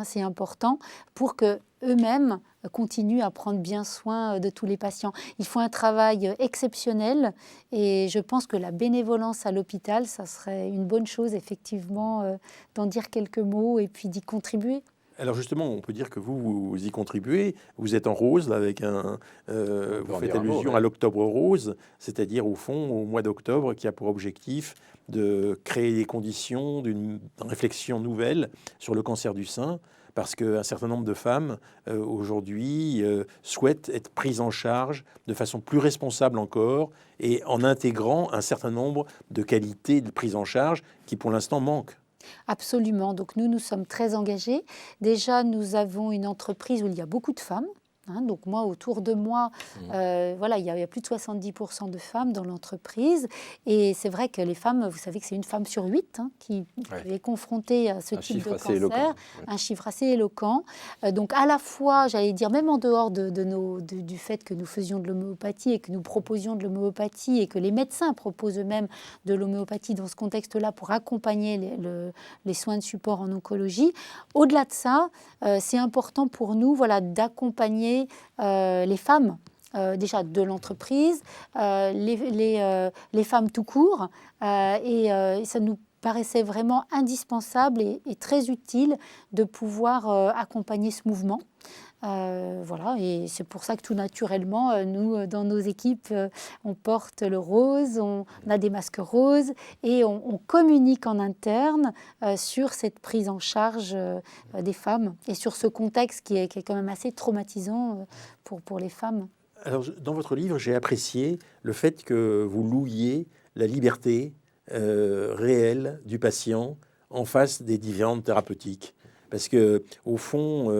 S6: C'est important pour que eux-mêmes continuent à prendre bien soin de tous les patients. Il faut un travail exceptionnel et je pense que la bénévolence à l'hôpital, ça serait une bonne chose, effectivement, d'en dire quelques mots et puis d'y contribuer.
S1: Alors justement, on peut dire que vous y contribuez. Vous êtes en rose, là, avec vous faites allusion à l'octobre rose, c'est-à-dire au fond au mois d'octobre, qui a pour objectif de créer les conditions d'une réflexion nouvelle sur le cancer du sein, parce qu'un certain nombre de femmes aujourd'hui souhaitent être prises en charge de façon plus responsable encore et en intégrant un certain nombre de qualités de prise en charge qui pour l'instant manquent.
S6: Absolument. Donc nous sommes très engagés. Déjà, nous avons une entreprise où il y a beaucoup de femmes. Donc moi, autour de moi, voilà, il y a plus de 70% de femmes dans l'entreprise. Et c'est vrai que les femmes, vous savez que c'est une femme sur 8 qui est confrontée à ce type de cancer.
S3: Éloquent.
S6: Un chiffre assez éloquent. Donc à la fois, j'allais dire, même en dehors du fait que nous faisions de l'homéopathie et que nous proposions de l'homéopathie et que les médecins proposent eux-mêmes de l'homéopathie dans ce contexte-là pour accompagner les soins de support en oncologie. Au-delà de ça, c'est important pour nous, voilà, d'accompagner les femmes déjà de l'entreprise, les femmes tout court, et ça nous paraissait vraiment indispensable et très utile de pouvoir accompagner ce mouvement. Voilà, et c'est pour ça que tout naturellement, nous, dans nos équipes, on porte le rose, on a des masques roses et on communique en interne sur cette prise en charge des femmes et sur ce contexte qui est quand même assez traumatisant pour les femmes.
S1: Alors, dans votre livre, j'ai apprécié le fait que vous louiez la liberté réelle du patient en face des différentes thérapeutiques. Parce que, au fond,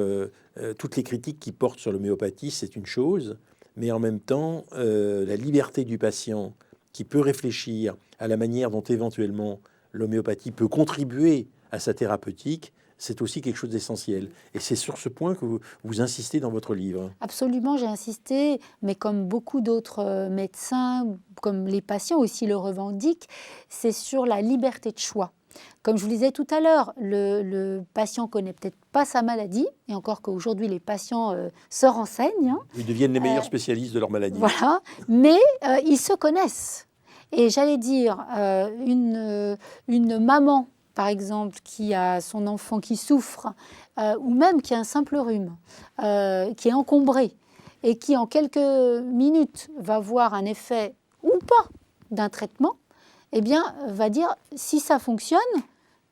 S1: toutes les critiques qui portent sur l'homéopathie, c'est une chose, mais en même temps, la liberté du patient qui peut réfléchir à la manière dont éventuellement l'homéopathie peut contribuer à sa thérapeutique, c'est aussi quelque chose d'essentiel. Et c'est sur ce point que vous insistez dans votre livre.
S6: Absolument, j'ai insisté, mais comme beaucoup d'autres médecins, comme les patients aussi le revendiquent, c'est sur la liberté de choix. Comme je vous le disais tout à l'heure, le patient connaît peut-être pas sa maladie, et encore qu'aujourd'hui les patients se renseignent.
S1: Ils deviennent les meilleurs spécialistes de leur maladie.
S6: Voilà, mais ils se connaissent. Et j'allais dire, une maman, par exemple, qui a son enfant qui souffre, ou même qui a un simple rhume, qui est encombré, et qui en quelques minutes va voir un effet ou pas d'un traitement, eh bien, va dire, si ça fonctionne,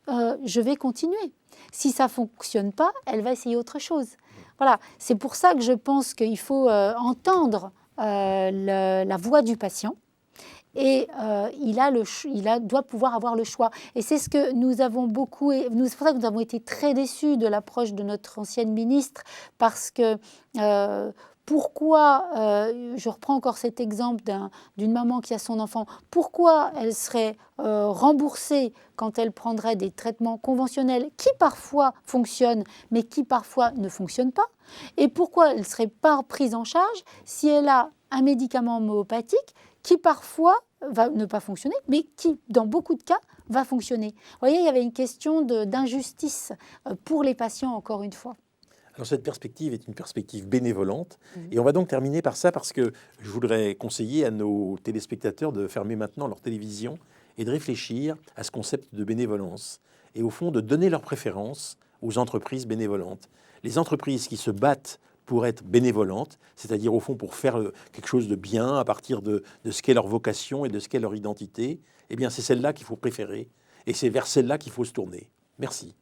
S6: je vais continuer. Si ça ne fonctionne pas, elle va essayer autre chose. Voilà, c'est pour ça que je pense qu'il faut entendre la voix du patient. Et il doit pouvoir avoir le choix. Et c'est ce que nous avons beaucoup... C'est pour ça que nous avons été très déçus de l'approche de notre ancienne ministre, parce que... Pourquoi, je reprends encore cet exemple d'une maman qui a son enfant, pourquoi elle serait remboursée quand elle prendrait des traitements conventionnels qui parfois fonctionnent, mais qui parfois ne fonctionnent pas? Et pourquoi elle ne serait pas prise en charge si elle a un médicament homéopathique qui parfois va ne pas fonctionner, mais qui, dans beaucoup de cas, va fonctionner? Vous voyez, il y avait une question d'injustice pour les patients, encore une fois.
S1: Alors cette perspective est une perspective bénévolente. Et on va donc terminer par ça, parce que je voudrais conseiller à nos téléspectateurs de fermer maintenant leur télévision et de réfléchir à ce concept de bénévolence. Et au fond, de donner leur préférence aux entreprises bénévolentes. Les entreprises qui se battent pour être bénévolentes, c'est-à-dire au fond pour faire quelque chose de bien à partir de ce qu'est leur vocation et de ce qu'est leur identité, eh bien c'est celle-là qu'il faut préférer. Et c'est vers celle-là qu'il faut se tourner. Merci.